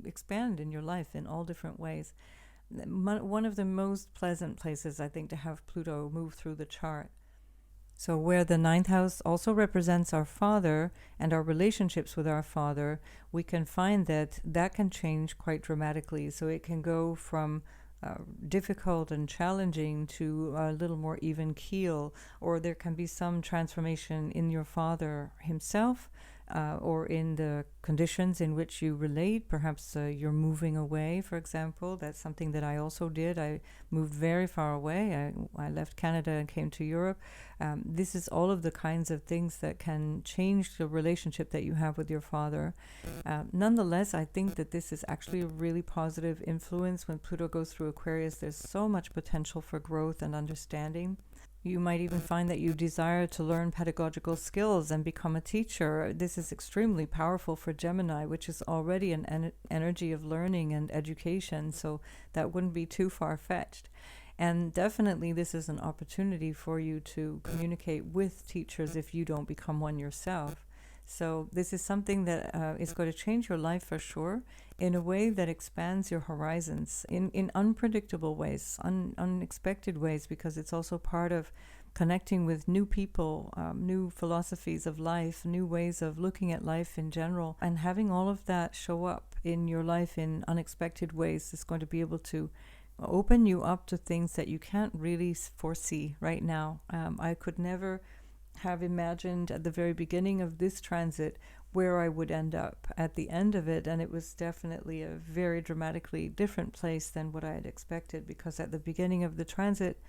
expand in your life in all different ways. One of the most pleasant places, I think, to have Pluto move through the chart. So where the ninth house also represents our father and our relationships with our father, we can find that can change quite dramatically. So it can go from difficult and challenging to a little more even keel, or there can be some transformation in your father himself, or in the conditions in which you relate. Perhaps you're moving away, for example. That's something that I also did. I moved very far away. I left Canada and came to Europe. This is all of the kinds of things that can change the relationship that you have with your father. Nonetheless, I think that this is actually a really positive influence. When Pluto goes through Aquarius, there's so much potential for growth and understanding. You might even find that you desire to learn pedagogical skills and become a teacher. This is extremely powerful for Gemini, which is already an energy of learning and education, so that wouldn't be too far-fetched. And definitely this is an opportunity for you to communicate with teachers if you don't become one yourself. So this is something that is going to change your life for sure, in a way that expands your horizons in unpredictable ways, unexpected ways, because it's also part of connecting with new people, new philosophies of life, new ways of looking at life in general, and having all of that show up in your life in unexpected ways is going to be able to open you up to things that you can't really foresee right now. I could never have imagined at the very beginning of this transit where I would end up at the end of it, and it was definitely a very dramatically different place than what I had expected, because at the beginning of the transit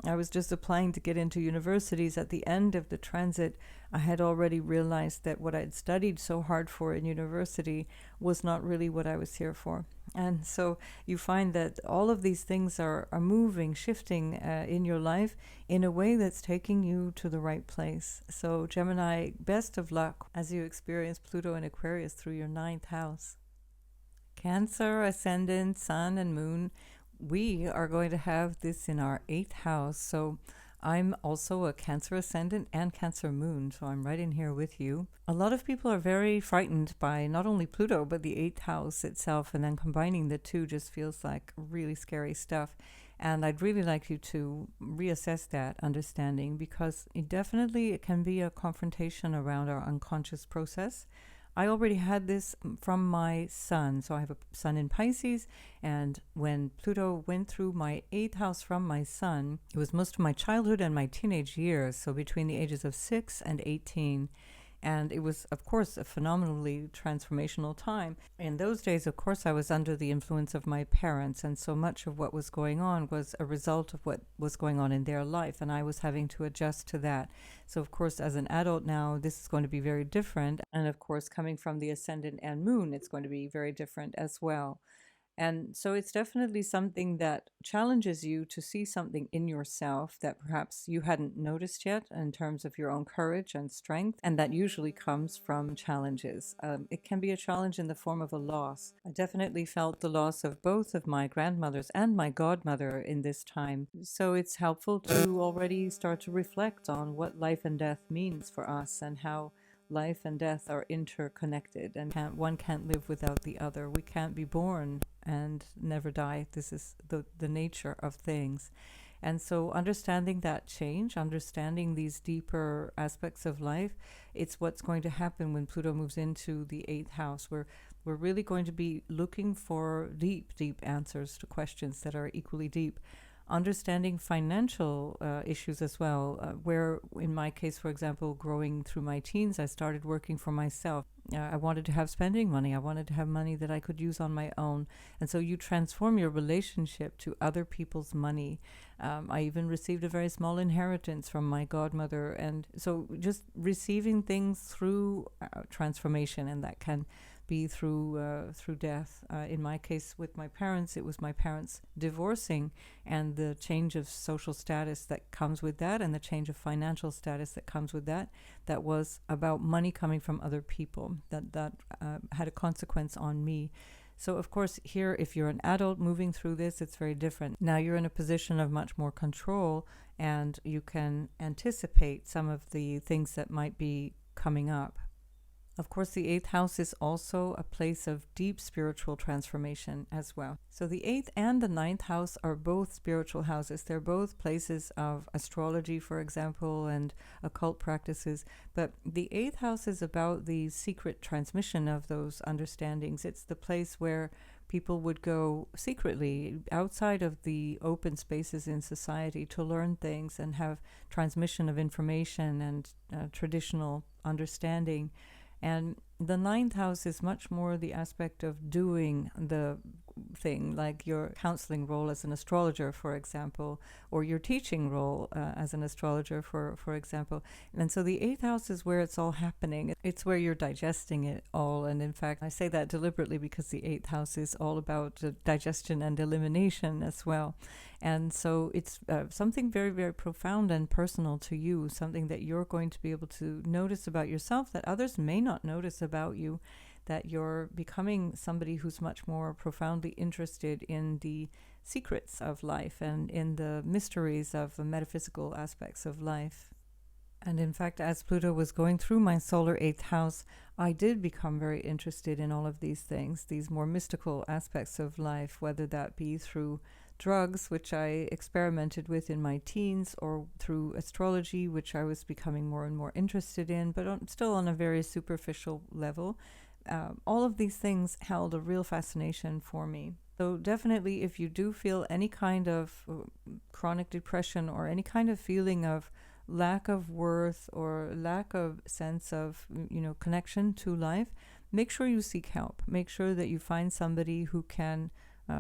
I was just applying to get into universities. At the end of the transit, I had already realized that what I'd studied so hard for in university was not really what I was here for. And so you find that all of these things are moving, shifting in your life in a way that's taking you to the right place. So Gemini, best of luck as you experience Pluto in Aquarius through your ninth house. Cancer, Ascendant, Sun, and Moon. We are going to have this in our eighth house. So I'm also a Cancer Ascendant and Cancer Moon, so I'm right in here with you. A lot of people are very frightened by not only Pluto, but the eighth house itself, and then combining the two just feels like really scary stuff. And I'd really like you to reassess that understanding, because it can be a confrontation around our unconscious process. I already had this from my sun. So I have a sun in Pisces, and when Pluto went through my eighth house from my sun, it was most of my childhood and my teenage years, so between the ages of 6 and 18. And it was, of course, a phenomenally transformational time. In those days, of course, I was under the influence of my parents, and so much of what was going on was a result of what was going on in their life, and I was having to adjust to that. So, of course, as an adult now, this is going to be very different. And, of course, coming from the Ascendant and Moon, it's going to be very different as well. And so it's definitely something that challenges you to see something in yourself that perhaps you hadn't noticed yet in terms of your own courage and strength. And that usually comes from challenges. It can be a challenge in the form of a loss. I definitely felt the loss of both of my grandmothers and my godmother in this time. So it's helpful to already start to reflect on what life and death means for us, and how life and death are interconnected, and one can't live without the other. We can't be born and never die. This is the nature of things. And so understanding that change, understanding these deeper aspects of life, it's what's going to happen when Pluto moves into the 8th house. We're really going to be looking for deep, deep answers to questions that are equally deep. Understanding financial issues as well, where in my case, for example, growing through my teens, I started working for myself. I wanted to have spending money. I wanted to have money that I could use on my own. And so you transform your relationship to other people's money. I even received a very small inheritance from my godmother. And so just receiving things through transformation, and that can be through death. In my case, with my parents, it was my parents divorcing and the change of social status that comes with that, and the change of financial status that comes with that. That was about money coming from other people. That had a consequence on me. So, of course, here, if you're an adult moving through this, it's very different. Now you're in a position of much more control, and you can anticipate some of the things that might be coming up. Of course, the 8th house is also a place of deep spiritual transformation as well. So the 8th and the 9th house are both spiritual houses. They're both places of astrology, for example, and occult practices. But the 8th house is about the secret transmission of those understandings. It's the place where people would go secretly outside of the open spaces in society to learn things and have transmission of information and traditional understanding. And the 9th house is much more the aspect of doing the thing, like your counseling role as an astrologer, for example, or your teaching role as an astrologer, for example. And so the 8th house is where it's all happening. It's where you're digesting it all. And in fact, I say that deliberately because the 8th house is all about digestion and elimination as well. And so it's something very, very profound and personal to you, something that you're going to be able to notice about yourself that others may not notice about you, that you're becoming somebody who's much more profoundly interested in the secrets of life and in the mysteries of the metaphysical aspects of life. And in fact, as Pluto was going through my solar 8th house, I did become very interested in all of these things, these more mystical aspects of life, whether that be through drugs, which I experimented with in my teens, or through astrology, which I was becoming more and more interested in, but still on a very superficial level. All of these things held a real fascination for me. So definitely, if you do feel any kind of chronic depression or any kind of feeling of lack of worth or lack of sense of, connection to life, make sure you seek help. Make sure that you find somebody who can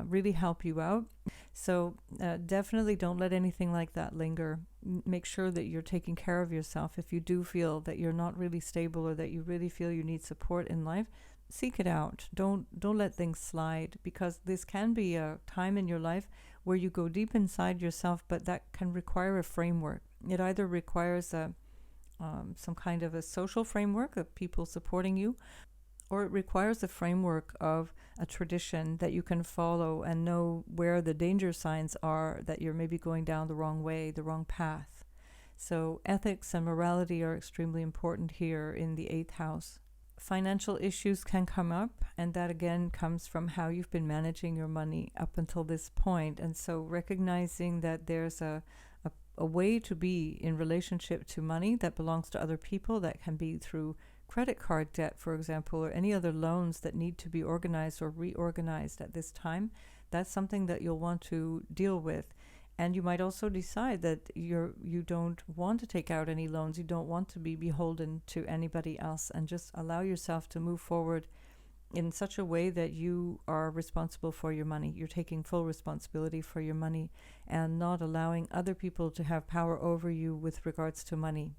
really help you out. So definitely don't let anything like that linger. Make sure that you're taking care of yourself. If you do feel that you're not really stable or that you really feel you need support in life, seek it out. Don't let things slide, because this can be a time in your life where you go deep inside yourself, but that can require a framework. It either requires some kind of a social framework of people supporting you, or it requires a framework of a tradition that you can follow and know where the danger signs are that you're maybe going down the wrong way, the wrong path. So ethics and morality are extremely important here in the 8th house. Financial issues can come up, and that again comes from how you've been managing your money up until this point. And so recognizing that there's a way to be in relationship to money that belongs to other people, that can be through credit card debt, for example, or any other loans that need to be organized or reorganized at this time. That's something that you'll want to deal with. And you might also decide that you don't want to take out any loans. You don't want to be beholden to anybody else, and just allow yourself to move forward in such a way that you are responsible for your money. You're taking full responsibility for your money and not allowing other people to have power over you with regards to money.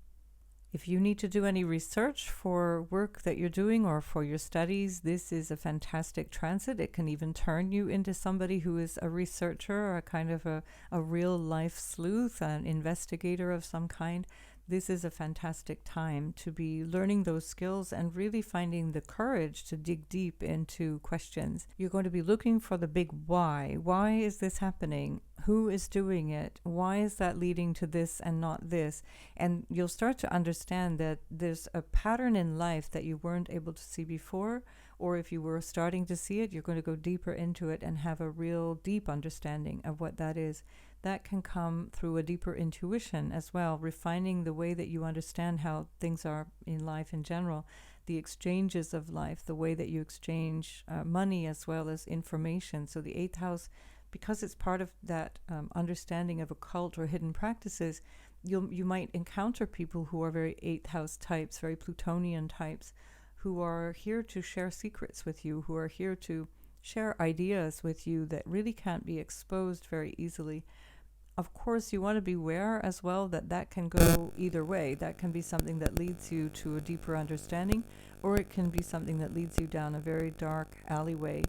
If you need to do any research for work that you're doing or for your studies, this is a fantastic transit. It can even turn you into somebody who is a researcher, a kind of a real life sleuth, an investigator of some kind. This is a fantastic time to be learning those skills and really finding the courage to dig deep into questions. You're going to be looking for the big why. Why is this happening? Who is doing it? Why is that leading to this and not this? And you'll start to understand that there's a pattern in life that you weren't able to see before, or if you were starting to see it, you're going to go deeper into it and have a real deep understanding of what that is. That can come through a deeper intuition as well, refining the way that you understand how things are in life in general, the exchanges of life, the way that you exchange money as well as information. So the eighth house, because it's part of that understanding of occult or hidden practices, you might encounter people who are very eighth house types, very Plutonian types, who are here to share secrets with you, who are here to share ideas with you that really can't be exposed very easily. Of course, you want to be aware as well that that can go either way. That can be something that leads you to a deeper understanding, or it can be something that leads you down a very dark alleyway,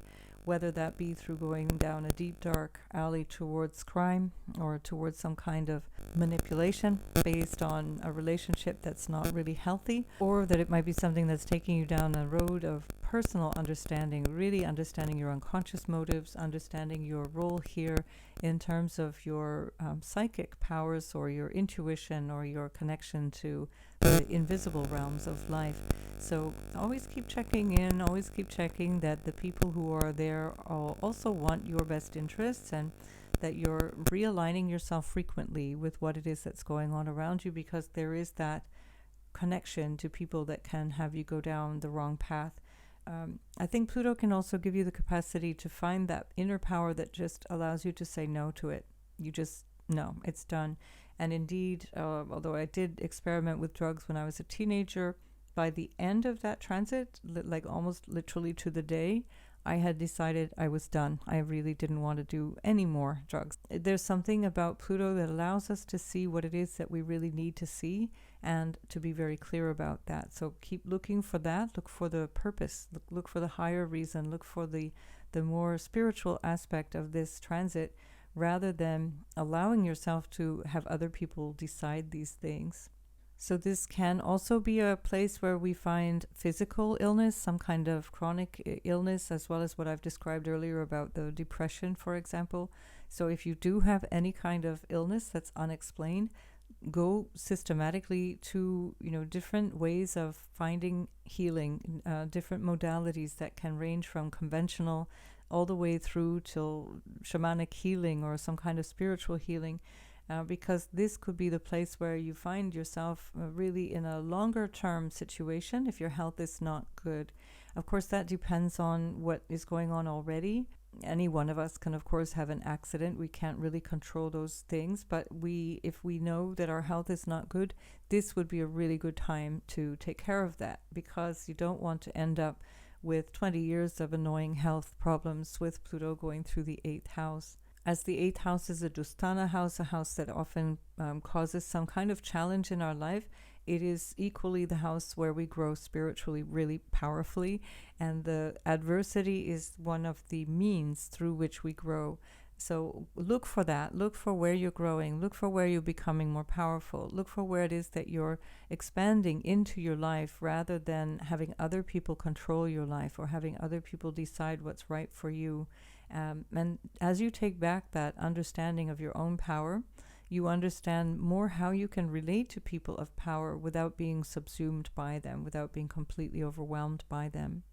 whether that be through going down a deep, dark alley towards crime or towards some kind of manipulation based on a relationship that's not really healthy, or that it might be something that's taking you down a road of personal understanding, really understanding your unconscious motives, understanding your role here in terms of your psychic powers or your intuition or your connection to the invisible realms of life. So always keep checking in, always keep checking that the people who are there also want your best interests, and that you're realigning yourself frequently with what it is that's going on around you, because there is that connection to people that can have you go down the wrong path. I think Pluto can also give you the capacity to find that inner power that just allows you to say no to it. You just, no, it's done. And indeed, although I did experiment with drugs when I was a teenager, by the end of that transit, like almost literally to the day, I had decided I was done. I really didn't want to do any more drugs. There's something about Pluto that allows us to see what it is that we really need to see, and to be very clear about that. So keep looking for that. Look for the purpose. Look for the higher reason. Look for the more spiritual aspect of this transit, rather than allowing yourself to have other people decide these things. So this can also be a place where we find physical illness, some kind of chronic illness, as well as what I've described earlier about the depression, for example. So if you do have any kind of illness that's unexplained, go systematically to different ways of finding healing, different modalities that can range from conventional all the way through till shamanic healing or some kind of spiritual healing. Because this could be the place where you find yourself really in a longer term situation if your health is not good. Of course, that depends on what is going on already. Any one of us can, of course, have an accident. We can't really control those things, but if we know that our health is not good, this would be a really good time to take care of that, because you don't want to end up with 20 years of annoying health problems with Pluto going through the 8th house. As the 8th house is a Dustana house, a house that often causes some kind of challenge in our life, it is equally the house where we grow spiritually really powerfully, and the adversity is one of the means through which we grow. So look for that. Look for where you're growing. Look for where you're becoming more powerful. Look for where it is that you're expanding into your life, rather than having other people control your life or having other people decide what's right for you. And as you take back that understanding of your own power, you understand more how you can relate to people of power without being subsumed by them, without being completely overwhelmed by them.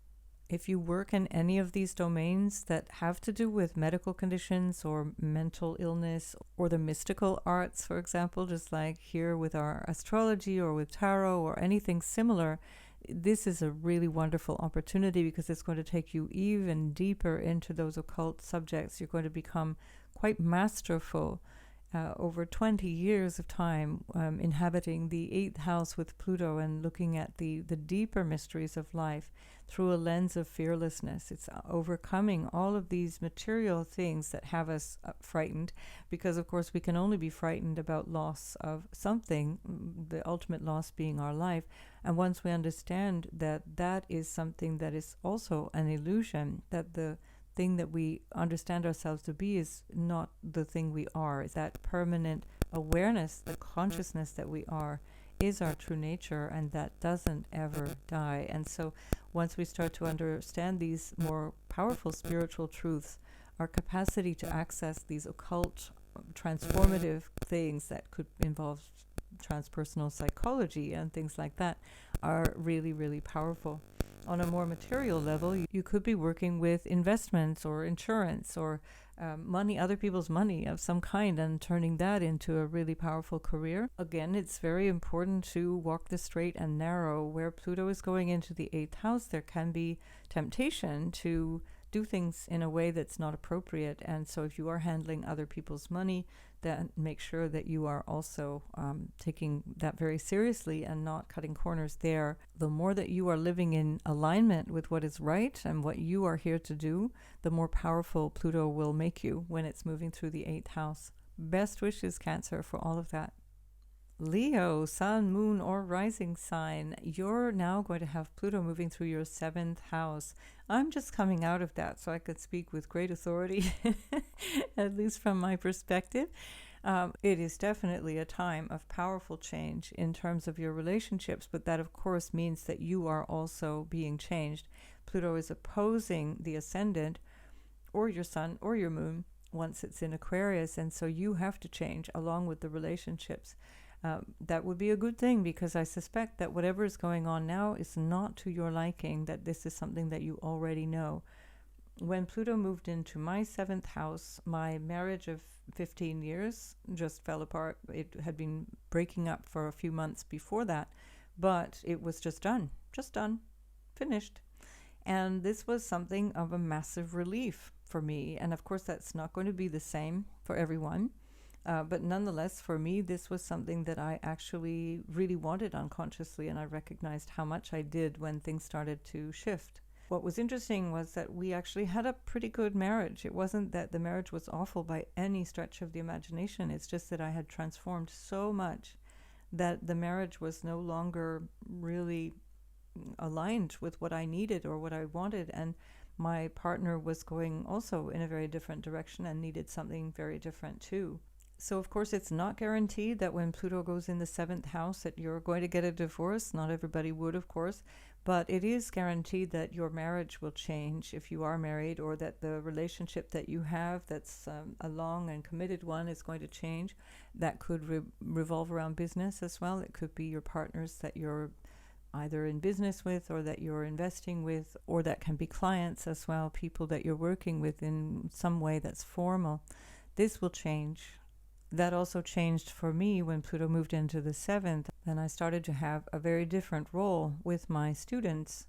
If you work in any of these domains that have to do with medical conditions or mental illness or the mystical arts, for example, just like here with our astrology or with tarot or anything similar, this is a really wonderful opportunity, because it's going to take you even deeper into those occult subjects. You're going to become quite masterful over 20 years of time inhabiting the 8th house with Pluto and looking at the deeper mysteries of life through a lens of fearlessness. It's overcoming all of these material things that have us frightened, because of course we can only be frightened about loss of something, the ultimate loss being our life. And once we understand that that is something that is also an illusion, that the thing that we understand ourselves to be is not the thing we are, is that permanent awareness, the consciousness that we are is our true nature, and that doesn't ever die. And so once we start to understand these more powerful spiritual truths, our capacity to access these occult transformative things that could involve transpersonal psychology and things like that are really, really powerful. On a more material level, you could be working with investments or insurance or money, other people's money of some kind, and turning that into a really powerful career. Again, it's very important to walk the straight and narrow. Where Pluto is going into the 8th house, there can be temptation to do things in a way that's not appropriate. And so if you are handling other people's money, then make sure that you are also taking that very seriously and not cutting corners there. The more that you are living in alignment with what is right and what you are here to do, the more powerful Pluto will make you when it's moving through the 8th house. Best wishes, Cancer, for all of that. Leo, sun, moon, or rising sign, you're now going to have Pluto moving through your 7th house. I'm just coming out of that, so I could speak with great authority, at least from my perspective. It is definitely a time of powerful change in terms of your relationships, but that, of course, means that you are also being changed. Pluto is opposing the Ascendant, or your sun, or your moon, once it's in Aquarius, and so you have to change along with the relationships. That would be a good thing, because I suspect that whatever is going on now is not to your liking, that this is something that you already know. When Pluto moved into my 7th house, my marriage of 15 years just fell apart. It had been breaking up for a few months before that, but it was just done, finished. And this was something of a massive relief for me. And of course, that's not going to be the same for everyone. But nonetheless, for me, this was something that I actually really wanted unconsciously, and I recognized how much I did when things started to shift. What was interesting was that we actually had a pretty good marriage. It wasn't that the marriage was awful by any stretch of the imagination. It's just that I had transformed so much that the marriage was no longer really aligned with what I needed or what I wanted, and my partner was going also in a very different direction and needed something very different too. So, of course, it's not guaranteed that when Pluto goes in the 7th house that you're going to get a divorce. Not everybody would, of course, but it is guaranteed that your marriage will change if you are married, or that the relationship that you have that's a long and committed one is going to change. That could revolve around business as well. It could be your partners that you're either in business with or that you're investing with, or that can be clients as well, people that you're working with in some way that's formal. This will change. That also changed for me when Pluto moved into the 7th. Then I started to have a very different role with my students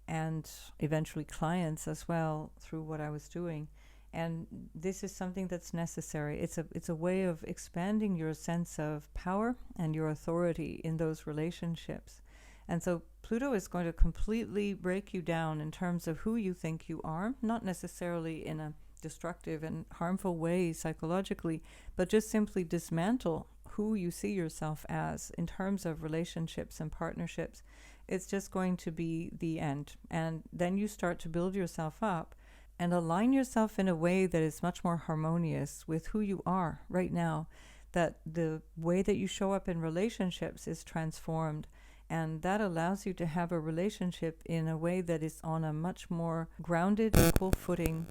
and eventually clients as well through what I was doing. And this is something that's necessary. It's a way of expanding your sense of power and your authority in those relationships. And so Pluto is going to completely break you down in terms of who you think you are, not necessarily in a destructive and harmful way psychologically, but just simply dismantle who you see yourself as in terms of relationships and partnerships. It's just going to be the end. And then you start to build yourself up and align yourself in a way that is much more harmonious with who you are right now, that the way that you show up in relationships is transformed. And that allows you to have a relationship in a way that is on a much more grounded, equal footing.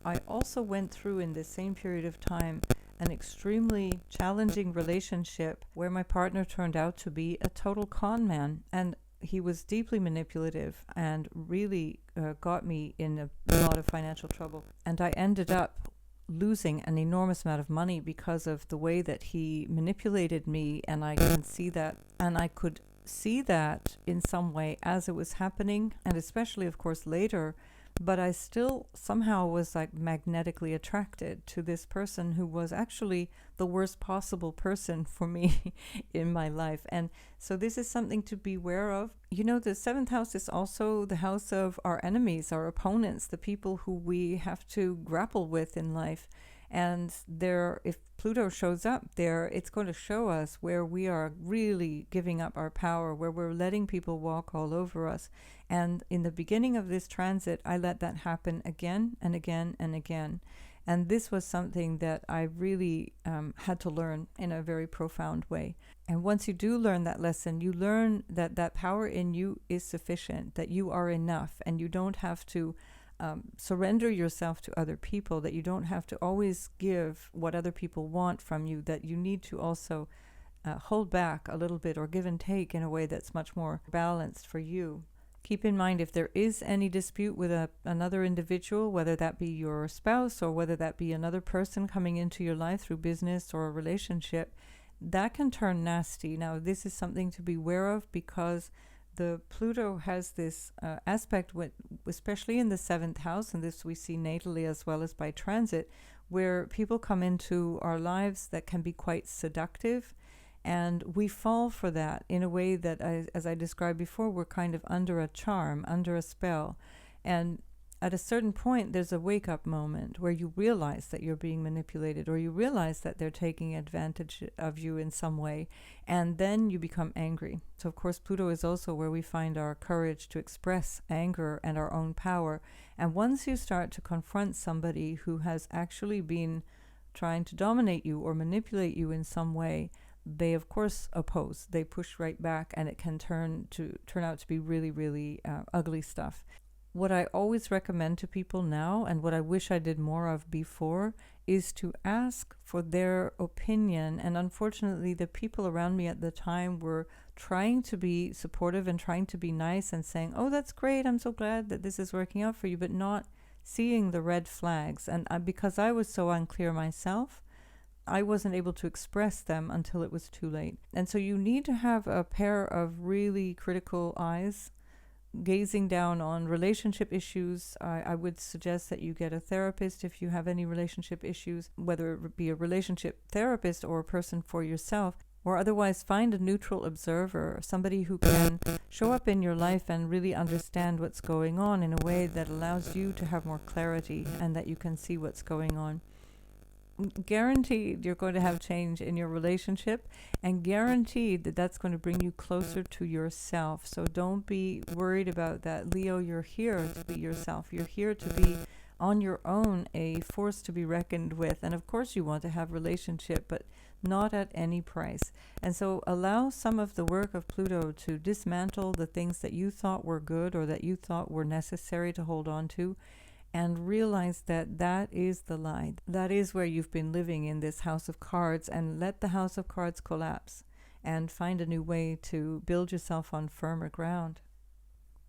I also went through in this same period of time an extremely challenging relationship where my partner turned out to be a total con man, and he was deeply manipulative and really got me in a lot of financial trouble. And I ended up losing an enormous amount of money because of the way that he manipulated me, and I can see that, and I could see that in some way as it was happening, and especially, of course, later. But I still somehow was like magnetically attracted to this person who was actually the worst possible person for me in my life. And so this is something to be aware of. You know, the 7th house is also the house of our enemies, our opponents, the people who we have to grapple with in life. And there, if Pluto shows up there, it's going to show us where we are really giving up our power, where we're letting people walk all over us. And in the beginning of this transit, I let that happen again and again and again. And this was something that I really had to learn in a very profound way. And once you do learn that lesson, you learn that that power in you is sufficient, that you are enough, and you don't have to surrender yourself to other people, that you don't have to always give what other people want from you, that you need to also hold back a little bit or give and take in a way that's much more balanced for you. Keep in mind, if there is any dispute with another individual, whether that be your spouse or whether that be another person coming into your life through business or a relationship, that can turn nasty. Now, this is something to be aware of, because the Pluto has this aspect, especially in the 7th house, and this we see natally as well as by transit, where people come into our lives that can be quite seductive. And we fall for that in a way that, as I described before, we're kind of under a charm, under a spell. And at a certain point, there's a wake-up moment where you realize that you're being manipulated, or you realize that they're taking advantage of you in some way, and then you become angry. So, of course, Pluto is also where we find our courage to express anger and our own power. And once you start to confront somebody who has actually been trying to dominate you or manipulate you in some way, they of course oppose. They push right back, and it can turn out to be really, really ugly stuff. What I always recommend to people now, and what I wish I did more of before, is to ask for their opinion. And unfortunately, the people around me at the time were trying to be supportive and trying to be nice and saying, "Oh, that's great, I'm so glad that this is working out for you," but not seeing the red flags. And because I was so unclear myself, I wasn't able to express them until it was too late. And so you need to have a pair of really critical eyes gazing down on relationship issues. I would suggest that you get a therapist if you have any relationship issues, whether it be a relationship therapist or a person for yourself, or otherwise find a neutral observer, somebody who can show up in your life and really understand what's going on in a way that allows you to have more clarity and that you can see what's going on. Guaranteed you're going to have change in your relationship, and guaranteed that that's going to bring you closer to yourself. So don't be worried about that, Leo. You're here to be yourself. You're here to be on your own, a force to be reckoned with. And of course you want to have relationship, but not at any price. And so allow some of the work of Pluto to dismantle the things that you thought were good or that you thought were necessary to hold on to, and realize that that is the lie. That is where you've been living, in this house of cards, and let the house of cards collapse and find a new way to build yourself on firmer ground.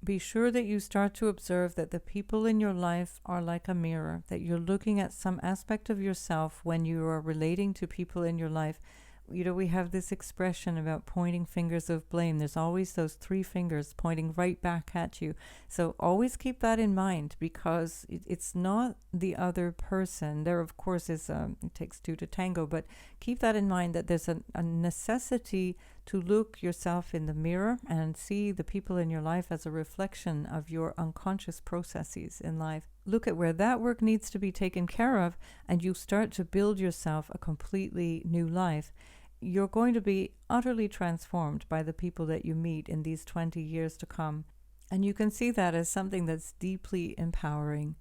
Be sure that you start to observe that the people in your life are like a mirror, that you're looking at some aspect of yourself when you are relating to people in your life. You know, we have this expression about pointing fingers of blame. There's always those 3 fingers pointing right back at you. So always keep that in mind, because it's not the other person. There, of course, is it takes 2 to tango, but keep that in mind, that there's a necessity to look yourself in the mirror and see the people in your life as a reflection of your unconscious processes in life. Look at where that work needs to be taken care of, and you start to build yourself a completely new life. You're going to be utterly transformed by the people that you meet in these 20 years to come. And you can see that as something that's deeply empowering.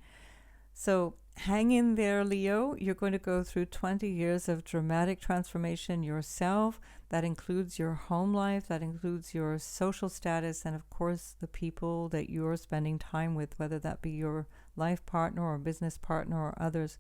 So hang in there, Leo. You're going to go through 20 years of dramatic transformation yourself. That includes your home life, that includes your social status, and of course the people that you're spending time with, whether that be your life partner or business partner or others.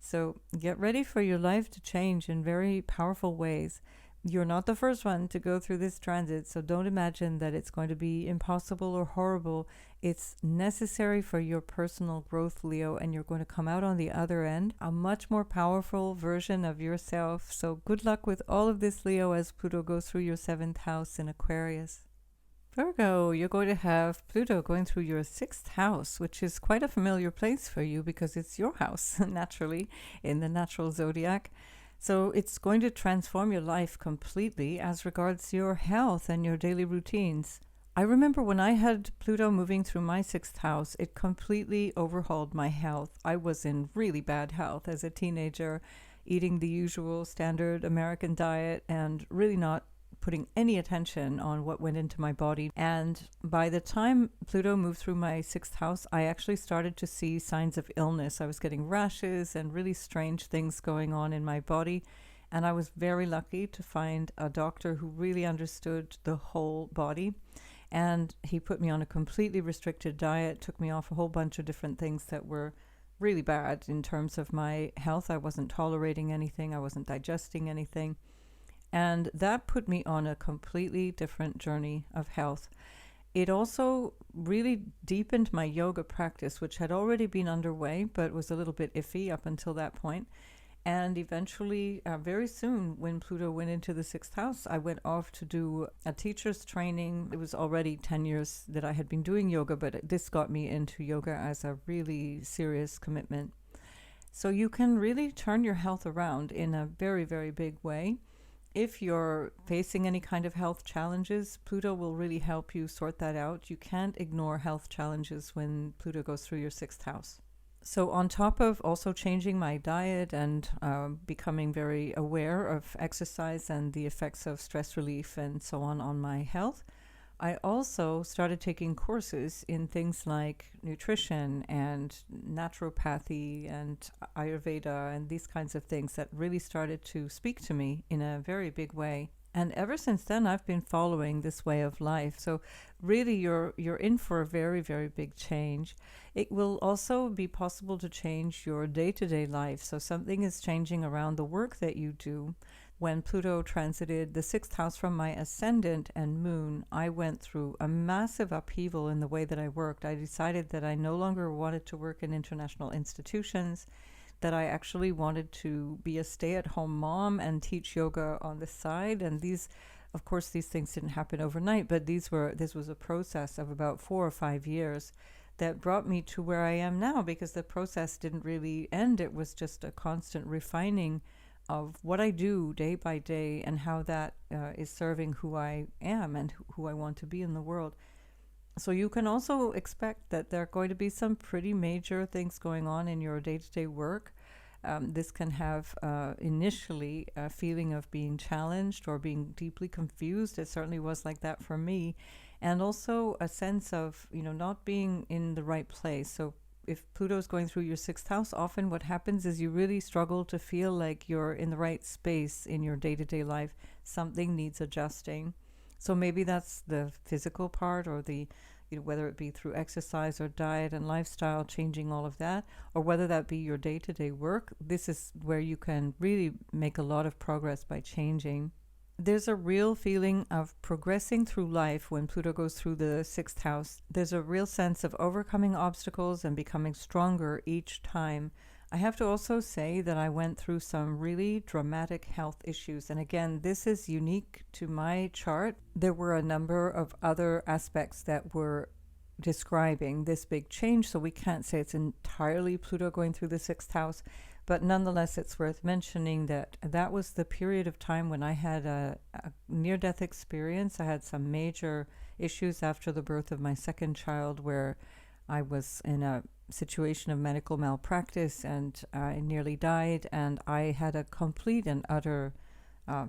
So get ready for your life to change in very powerful ways. You're not the first one to go through this transit, so don't imagine that it's going to be impossible or horrible. It's necessary for your personal growth, Leo, and you're going to come out on the other end a much more powerful version of yourself. So good luck with all of this, Leo, as Pluto goes through your 7th house in Aquarius. Virgo, you're going to have Pluto going through your 6th house, which is quite a familiar place for you because it's your house, naturally, in the natural zodiac. So it's going to transform your life completely as regards your health and your daily routines. I remember when I had Pluto moving through my 6th house, it completely overhauled my health. I was in really bad health as a teenager, eating the usual standard American diet and really not putting any attention on what went into my body. And by the time Pluto moved through my 6th house, I actually started to see signs of illness. I was getting rashes and really strange things going on in my body. And I was very lucky to find a doctor who really understood the whole body. And he put me on a completely restricted diet, took me off a whole bunch of different things that were really bad in terms of my health. I wasn't tolerating anything, I wasn't digesting anything. And that put me on a completely different journey of health. It also really deepened my yoga practice, which had already been underway, but was a little bit iffy up until that point. And eventually, very soon, when Pluto went into the sixth house, I went off to do a teacher's training. It was already 10 years that I had been doing yoga, but this got me into yoga as a really serious commitment. So you can really turn your health around in a very, very big way. If you're facing any kind of health challenges, Pluto will really help you sort that out. You can't ignore health challenges when Pluto goes through your sixth house. So on top of also changing my diet and becoming very aware of exercise and the effects of stress relief and so on my health, I also started taking courses in things like nutrition and naturopathy and Ayurveda and these kinds of things that really started to speak to me in a very big way. And ever since then, I've been following this way of life. So really, you're in for a very, very big change. It will also be possible to change your day-to-day life. So something is changing around the work that you do. When Pluto transited the sixth house from my ascendant and moon, I went through a massive upheaval in the way that I worked. I decided that I no longer wanted to work in international institutions, that I actually wanted to be a stay-at-home mom and teach yoga on the side. And these, of course, these things didn't happen overnight, but this was a process of about 4 or 5 years that brought me to where I am now, because the process didn't really end. It was just a constant refining of what I do day by day and how that is serving who I am and who I want to be in the world. So you can also expect that there are going to be some pretty major things going on in your day-to-day work. This can have initially a feeling of being challenged or being deeply confused. It certainly was like that for me. And also a sense of, not being in the right place. So if Pluto's going through your sixth house, often what happens is you really struggle to feel like you're in the right space in your day-to-day life. Something needs adjusting. So maybe that's the physical part, or the, whether it be through exercise or diet and lifestyle, changing all of that, or whether that be your day-to-day work. This is where you can really make a lot of progress by changing. There's a real feeling of progressing through life when Pluto goes through the sixth house. There's a real sense of overcoming obstacles and becoming stronger each time. I have to also say that I went through some really dramatic health issues. And again, this is unique to my chart. There were a number of other aspects that were describing this big change, so we can't say it's entirely Pluto going through the sixth house. But nonetheless, it's worth mentioning that that was the period of time when I had a near-death experience. I had some major issues after the birth of my second child, where I was in a situation of medical malpractice and I nearly died. And I had a complete and utter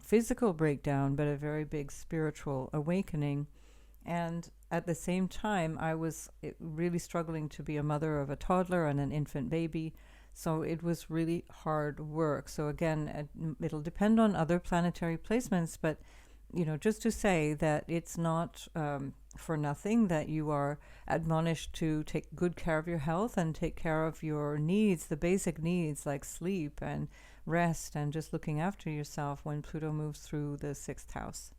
physical breakdown, but a very big spiritual awakening. And at the same time, I was really struggling to be a mother of a toddler and an infant baby. So it was really hard work. So again, it'll depend on other planetary placements, but just to say that it's not for nothing that you are admonished to take good care of your health and take care of your needs, the basic needs like sleep and rest and just looking after yourself when Pluto moves through the sixth house.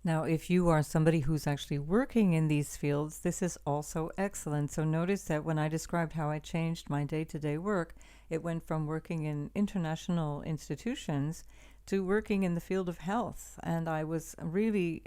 Now, if you are somebody who's actually working in these fields, this is also excellent. So notice that when I described how I changed my day-to-day work, it went from working in international institutions to working in the field of health. And I was really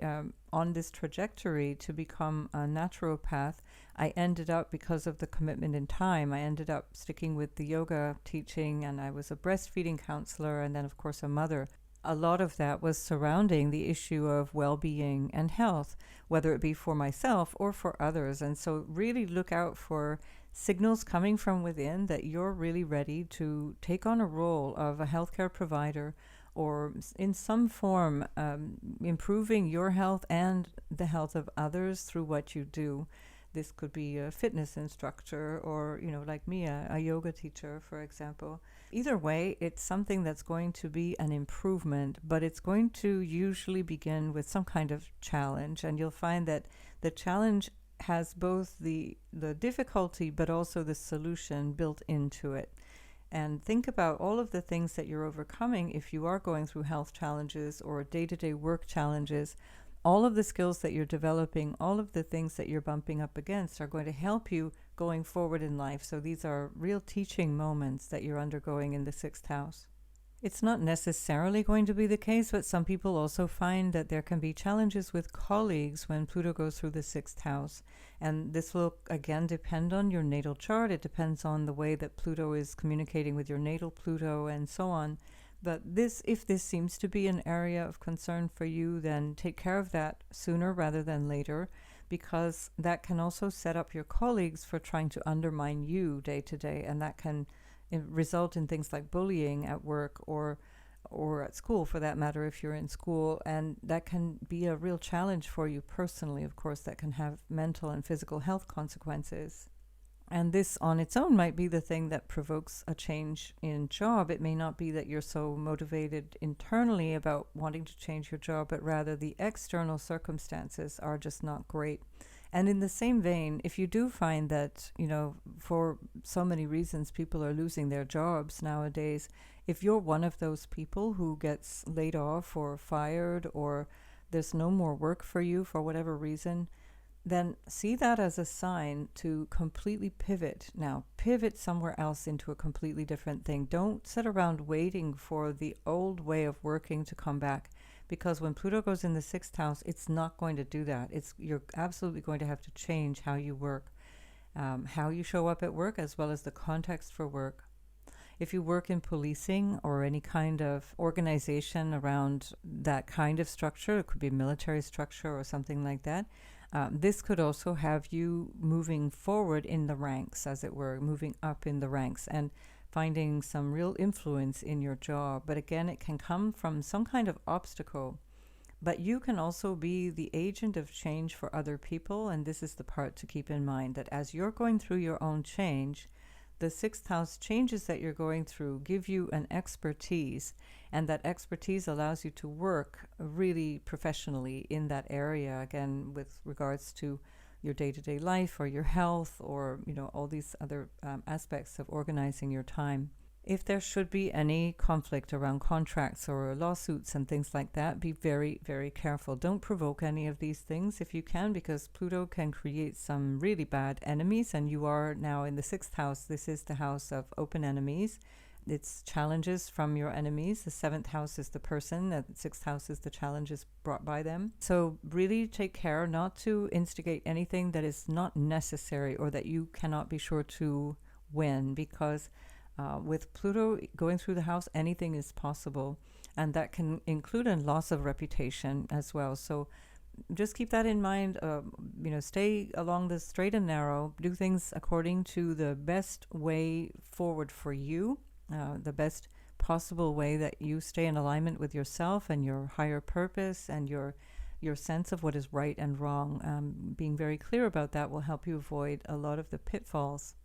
on this trajectory to become a naturopath. I ended up, because of the commitment in time, I ended up sticking with the yoga teaching, and I was a breastfeeding counselor and then, of course, a mother. A lot of that was surrounding the issue of well-being and health, whether it be for myself or for others. And so really look out for signals coming from within that you're really ready to take on a role of a healthcare provider, or in some form improving your health and the health of others through what you do. This could be a fitness instructor or, like me, a yoga teacher, for example. Either way, it's something that's going to be an improvement, but it's going to usually begin with some kind of challenge. And you'll find that The challenge has both the difficulty but also the solution built into it. And think about all of the things that you're overcoming if you are going through health challenges or day-to-day work challenges. All of the skills that you're developing, all of the things that you're bumping up against are going to help you going forward in life. So these are real teaching moments that you're undergoing in the sixth house. It's not necessarily going to be the case, but some people also find that there can be challenges with colleagues when Pluto goes through the sixth house. And this will, again, depend on your natal chart. It depends on the way that Pluto is communicating with your natal Pluto and so on. But if this seems to be an area of concern for you, then take care of that sooner rather than later, because that can also set up your colleagues for trying to undermine you day to day, and that can result in things like bullying at work or at school, for that matter, if you're in school. And that can be a real challenge for you personally. Of course, that can have mental and physical health consequences. And this on its own might be the thing that provokes a change in job. It may not be that you're so motivated internally about wanting to change your job, but rather the external circumstances are just not great. And in the same vein, if you do find that, for so many reasons people are losing their jobs nowadays, if you're one of those people who gets laid off or fired, or there's no more work for you for whatever reason, then see that as a sign to completely pivot. Now, pivot somewhere else into a completely different thing. Don't sit around waiting for the old way of working to come back, because when Pluto goes in the sixth house, it's not going to do that. You're absolutely going to have to change how you work, how you show up at work, as well as the context for work. If you work in policing or any kind of organization around that kind of structure, it could be a military structure or something like that, this could also have you moving forward in the ranks, as it were, moving up in the ranks and finding some real influence in your job. But again, it can come from some kind of obstacle. But you can also be the agent of change for other people, and this is the part to keep in mind, that as you're going through your own change, the sixth house changes that you're going through give you an expertise, and that expertise allows you to work really professionally in that area, again, with regards to your day-to-day life or your health or, all these other aspects of organizing your time. If there should be any conflict around contracts or lawsuits and things like that, be very, very careful. Don't provoke any of these things if you can, because Pluto can create some really bad enemies, and you are now in the sixth house. This is the house of open enemies. It's challenges from your enemies. The seventh house is the person, the sixth house is the challenges brought by them. So really take care not to instigate anything that is not necessary or that you cannot be sure to win, because with Pluto going through the house, anything is possible, and that can include a loss of reputation as well. So just keep that in mind. Stay along the straight and narrow, do things according to the best way forward for you, the best possible way that you stay in alignment with yourself and your higher purpose and your sense of what is right and wrong. Being very clear about that will help you avoid a lot of the pitfalls.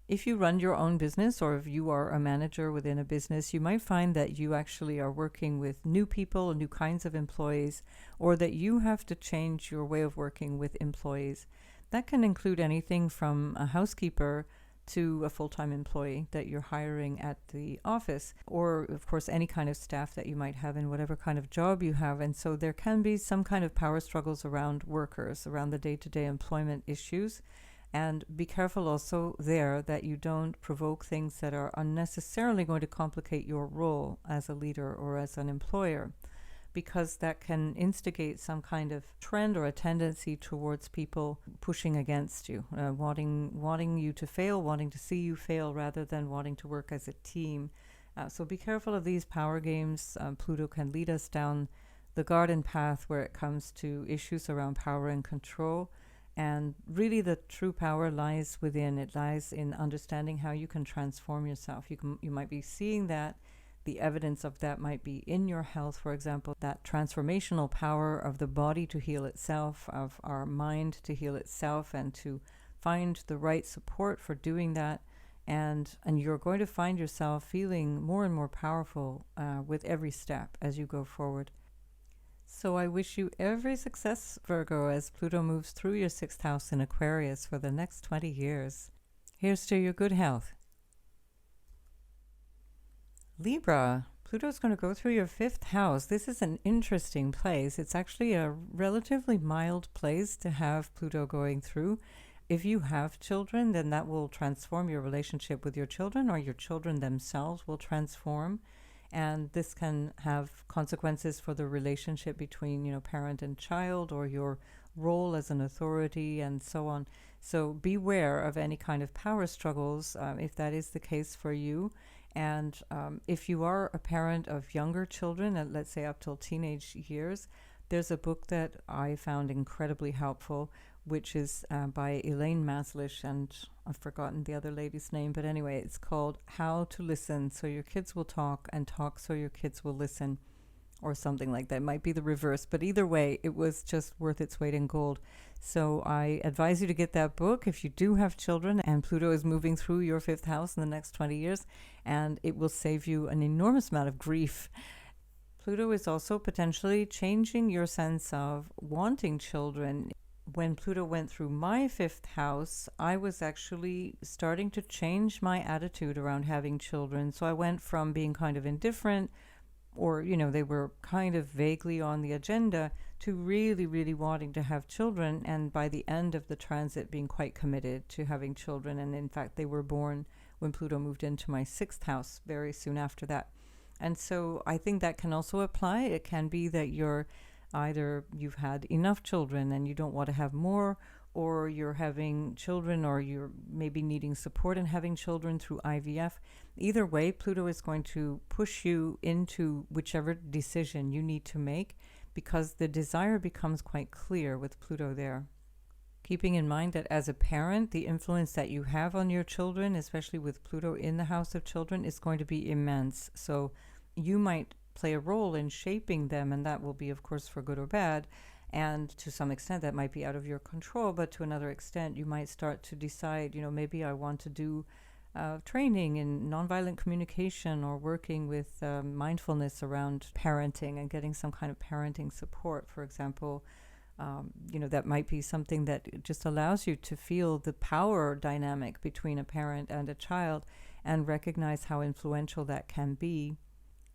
If you run your own business, or if you are a manager within a business, you might find that you actually are working with new people, new kinds of employees, or that you have to change your way of working with employees. That can include anything from a housekeeper to a full-time employee that you're hiring at the office, or of course any kind of staff that you might have in whatever kind of job you have. And so there can be some kind of power struggles around workers, around the day-to-day employment issues. And be careful also there that you don't provoke things that are unnecessarily going to complicate your role as a leader or as an employer, because that can instigate some kind of trend or a tendency towards people pushing against you, wanting you to fail, wanting to see you fail rather than wanting to work as a team. So be careful of these power games. Pluto can lead us down the garden path where it comes to issues around power and control. And really the true power lies within. It lies in understanding how you can transform yourself. You might be seeing that. The evidence of that might be in your health, for example, that transformational power of the body to heal itself, of our mind to heal itself, and to find the right support for doing that. And you're going to find yourself feeling more and more powerful with every step as you go forward. So I wish you every success, Virgo, as Pluto moves through your 6th house in Aquarius for the next 20 years. Here's to your good health. Libra, Pluto's going to go through your 5th house. This is an interesting place. It's actually a relatively mild place to have Pluto going through. If you have children, then that will transform your relationship with your children, or your children themselves will transform. And this can have consequences for the relationship between, parent and child, or your role as an authority, and so on. So beware of any kind of power struggles if that is the case for you. And if you are a parent of younger children, let's say up till teenage years, there's a book that I found incredibly helpful, which is by Elaine Maslish, and I've forgotten the other lady's name, but anyway, it's called How to Listen So Your Kids Will Talk, and Talk So Your Kids Will Listen, or something like that. It might be the reverse, but either way, it was just worth its weight in gold. So I advise you to get that book if you do have children, and Pluto is moving through your 5th house in the next 20 years, and it will save you an enormous amount of grief. Pluto is also potentially changing your sense of wanting children. When Pluto went through my 5th house, I was actually starting to change my attitude around having children. So I went from being kind of indifferent, or, they were kind of vaguely on the agenda, to really, really wanting to have children. And by the end of the transit, being quite committed to having children. And in fact, they were born when Pluto moved into my 6th house very soon after that. And so I think that can also apply. It can be that you've had enough children and you don't want to have more, or you're having children, or you're maybe needing support in having children through IVF. Either way, Pluto is going to push you into whichever decision you need to make, because the desire becomes quite clear with Pluto there. Keeping in mind that as a parent, the influence that you have on your children, especially with Pluto in the house of children, is going to be immense. So you might play a role in shaping them, and that will be, of course, for good or bad. And to some extent, that might be out of your control, but to another extent, you might start to decide, maybe I want to do training in nonviolent communication, or working with mindfulness around parenting and getting some kind of parenting support, for example. That might be something that just allows you to feel the power dynamic between a parent and a child, and recognize how influential that can be.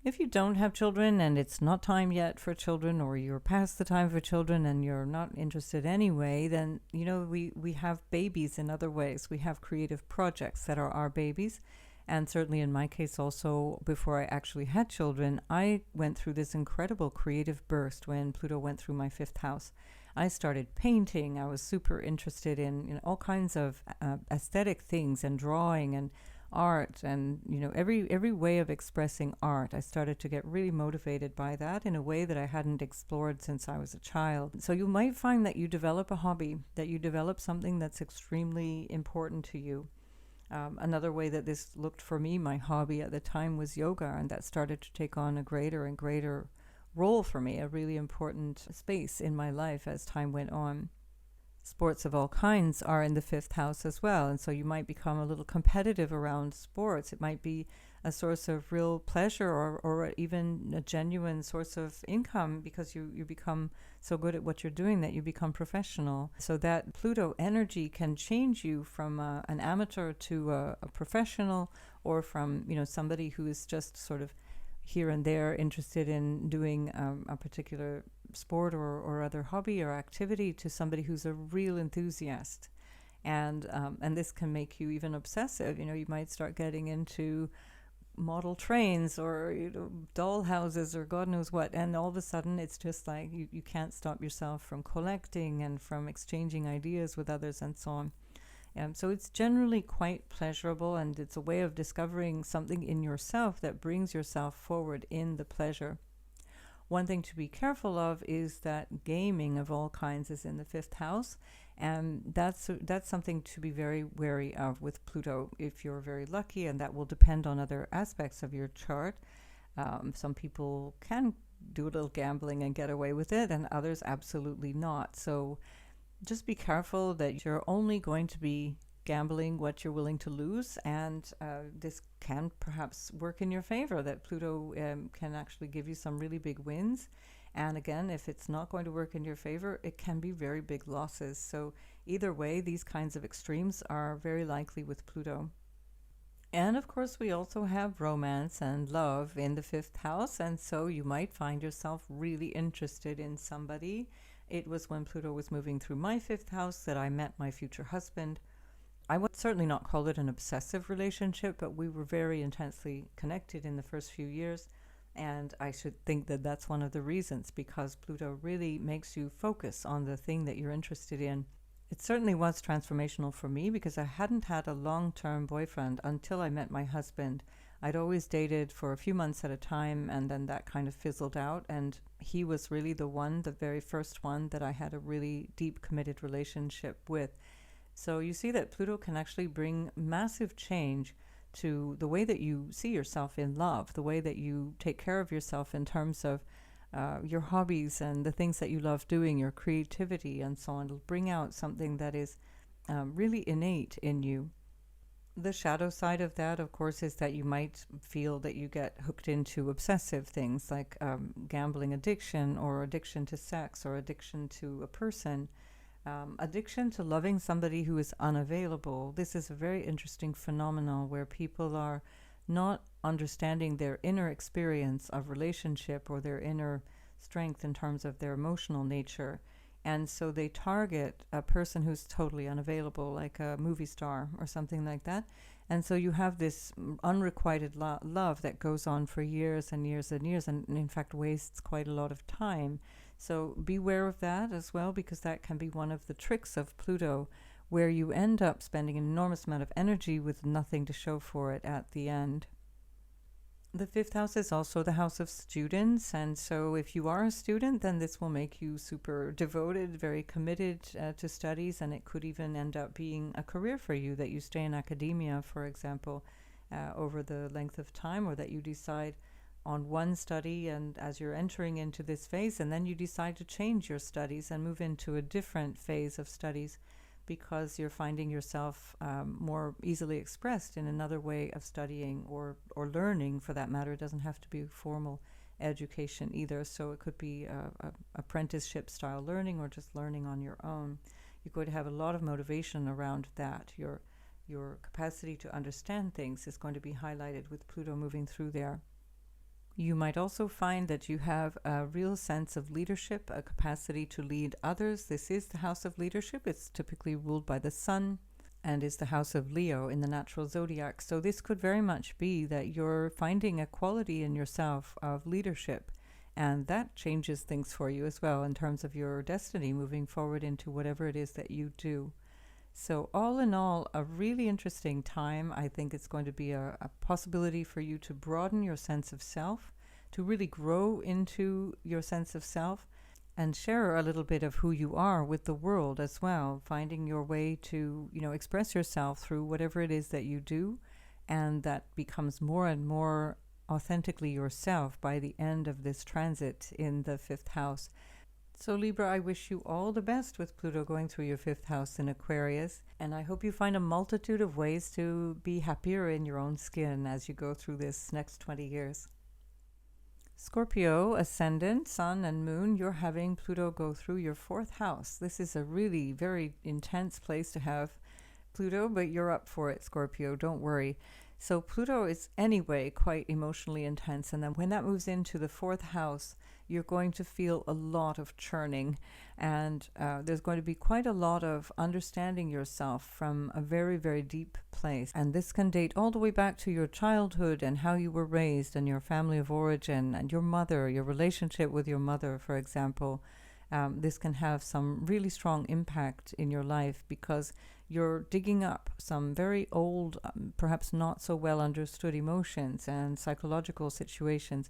If you don't have children and it's not time yet for children, or you're past the time for children and you're not interested anyway, then, we have babies in other ways. We have creative projects that are our babies. And certainly in my case also, before I actually had children, I went through this incredible creative burst when Pluto went through my 5th house. I started painting. I was super interested in all kinds of aesthetic things, and drawing and art, and every way of expressing art. I started to get really motivated by that in a way that I hadn't explored since I was a child. So you might find that you develop a hobby, that you develop something that's extremely important to you. Another way that this looked for me, my hobby at the time, was yoga, and that started to take on a greater and greater role for me, a really important space in my life as time went on. Sports of all kinds are in the 5th house as well, and so you might become a little competitive around sports. It might be a source of real pleasure, or even a genuine source of income, because you become so good at what you're doing that you become professional. So that Pluto energy can change you from an amateur to a professional, or from somebody who is just sort of here and there interested in doing a particular sport or other hobby or activity, to somebody who's a real enthusiast. And this can make you even obsessive. You might start getting into model trains, or doll houses, or God knows what, and all of a sudden it's just like you can't stop yourself from collecting and from exchanging ideas with others, and so on. So it's generally quite pleasurable, and it's a way of discovering something in yourself that brings yourself forward in the pleasure. One thing to be careful of is that gaming of all kinds is in the 5th house, and that's something to be very wary of with Pluto if you're very lucky, and that will depend on other aspects of your chart. Some people can do a little gambling and get away with it, and others absolutely not. So just be careful that you're only going to be gambling what you're willing to lose, and this can perhaps work in your favor, that Pluto can actually give you some really big wins. And again, if it's not going to work in your favor, it can be very big losses. So either way, these kinds of extremes are very likely with Pluto. And of course, we also have romance and love in the fifth house. And so you might find yourself really interested in somebody. It was when Pluto was moving through my fifth house that I met my future husband. I would certainly not call it an obsessive relationship, but we were very intensely connected in the first few years. And I should think that that's one of the reasons, because Pluto really makes you focus on the thing that you're interested in. It certainly was transformational for me because I hadn't had a long-term boyfriend until I met my husband. I'd always dated for a few months at a time, and then that kind of fizzled out. And he was really the one, the very first one that I had a really deep, committed relationship with. So you see that Pluto can actually bring massive change to the way that you see yourself in love, the way that you take care of yourself in terms of your hobbies and the things that you love doing, your creativity and so on. It'll bring out something that is really innate in you. The shadow side of that, of course, is that you might feel that you get hooked into obsessive things like gambling addiction, or addiction to sex, or addiction to a person. Addiction to loving somebody who is unavailable. This is a very interesting phenomenon where people are not understanding their inner experience of relationship or their inner strength in terms of their emotional nature. And so they target a person who's totally unavailable, like a movie star or something like that. And so you have this unrequited love that goes on for years and years and years, and in fact wastes quite a lot of time. So beware of that as well, because that can be one of the tricks of Pluto, where you end up spending an enormous amount of energy with nothing to show for it at the end. The fifth house is also the house of students, and so if you are a student, then this will make you super devoted, very committed to studies, and it could even end up being a career for you, that you stay in academia, for example, over the length of time, or that you decide on one study and as you're entering into this phase, and then you decide to change your studies and move into a different phase of studies because you're finding yourself more easily expressed in another way of studying or learning, for that matter. It doesn't have to be formal education either. So it could be apprenticeship style learning, or just learning on your own. You're going to have a lot of motivation around that. Your capacity to understand things is going to be highlighted with Pluto moving through there. You might also find that you have a real sense of leadership, a capacity to lead others. This is the house of leadership. It's typically ruled by the sun and is the house of Leo in the natural zodiac. So this could very much be that you're finding a quality in yourself of leadership, and that changes things for you as well in terms of your destiny moving forward into whatever it is that you do. So all in all, a really interesting time. I think it's going to be a possibility for you to broaden your sense of self, to really grow into your sense of self, and share a little bit of who you are with the world as well, finding your way to, express yourself through whatever it is that you do, and that becomes more and more authentically yourself by the end of this transit in the fifth house. So Libra, I wish you all the best with Pluto going through your fifth house in Aquarius, and I hope you find a multitude of ways to be happier in your own skin as you go through this next 20 years. Scorpio, Ascendant, Sun and Moon, you're having Pluto go through your fourth house. This is a really very intense place to have Pluto, but you're up for it, Scorpio, don't worry. So Pluto is anyway quite emotionally intense, and then when that moves into the fourth house, you're going to feel a lot of churning, and there's going to be quite a lot of understanding yourself from a very, very deep place. And this can date all the way back to your childhood and how you were raised and your family of origin and your mother, your relationship with your mother, for example. This can have some really strong impact in your life because you're digging up some very old, perhaps not so well understood emotions and psychological situations.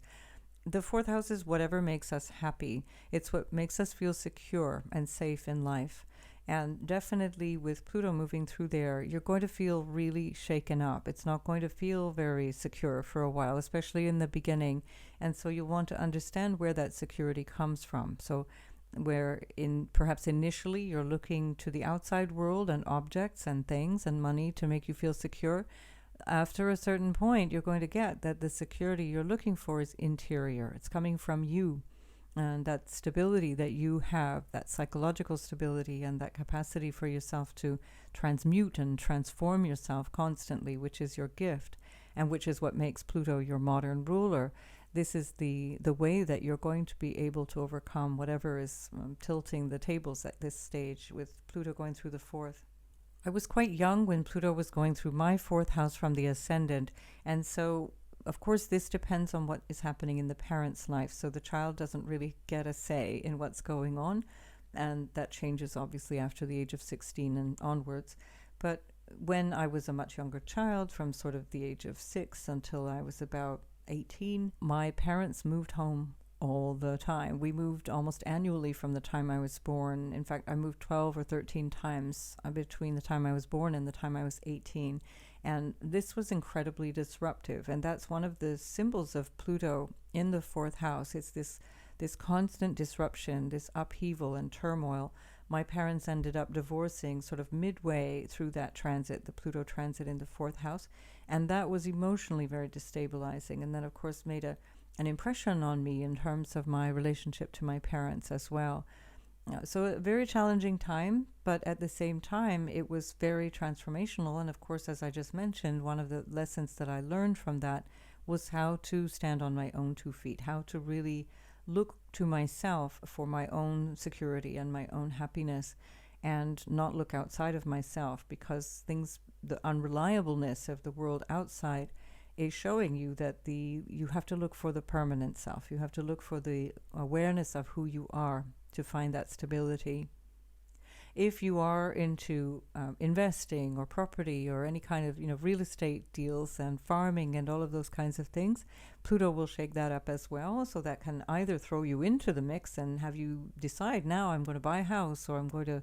The fourth house is whatever makes us happy. It's what makes us feel secure and safe in life. And definitely with Pluto moving through there, you're going to feel really shaken up. It's not going to feel very secure for a while, especially in the beginning. And so you'll want to understand where that security comes from. So where perhaps initially you're looking to the outside world and objects and things and money to make you feel secure, after a certain point you're going to get that the security you're looking for is interior. It's coming from you. And that stability that you have, that psychological stability and that capacity for yourself to transmute and transform yourself constantly, which is your gift and which is what makes Pluto your modern ruler. This is the way that you're going to be able to overcome whatever is tilting the tables at this stage, with Pluto going through the fourth. I was quite young when Pluto was going through my fourth house from the Ascendant, and so of course this depends on what is happening in the parent's life, so the child doesn't really get a say in what's going on, and that changes obviously after the age of 16 and onwards. But when I was a much younger child, from sort of the age of 6 until I was about 18, my parents moved home all the time. We moved almost annually from the time I was born. In fact, I moved 12 or 13 times between the time I was born and the time I was 18. And this was incredibly disruptive. And that's one of the symbols of Pluto in the fourth house. It's this constant disruption, this upheaval and turmoil. My parents ended up divorcing sort of midway through that transit, the Pluto transit in the fourth house. And that was emotionally very destabilizing. And that, of course, made an impression on me in terms of my relationship to my parents as well. So a very challenging time, but at the same time, it was very transformational. And of course, as I just mentioned, one of the lessons that I learned from that was how to stand on my own 2 feet, how to really look to myself for my own security and my own happiness, and not look outside of myself, because the unreliableness of the world outside is showing you that you have to look for the permanent self. You have to look for the awareness of who you are to find that stability. If you are into investing or property or any kind of real estate deals and farming and all of those kinds of things, Pluto will shake that up as well. So that can either throw you into the mix and have you decide, now I'm going to buy a house, or I'm going to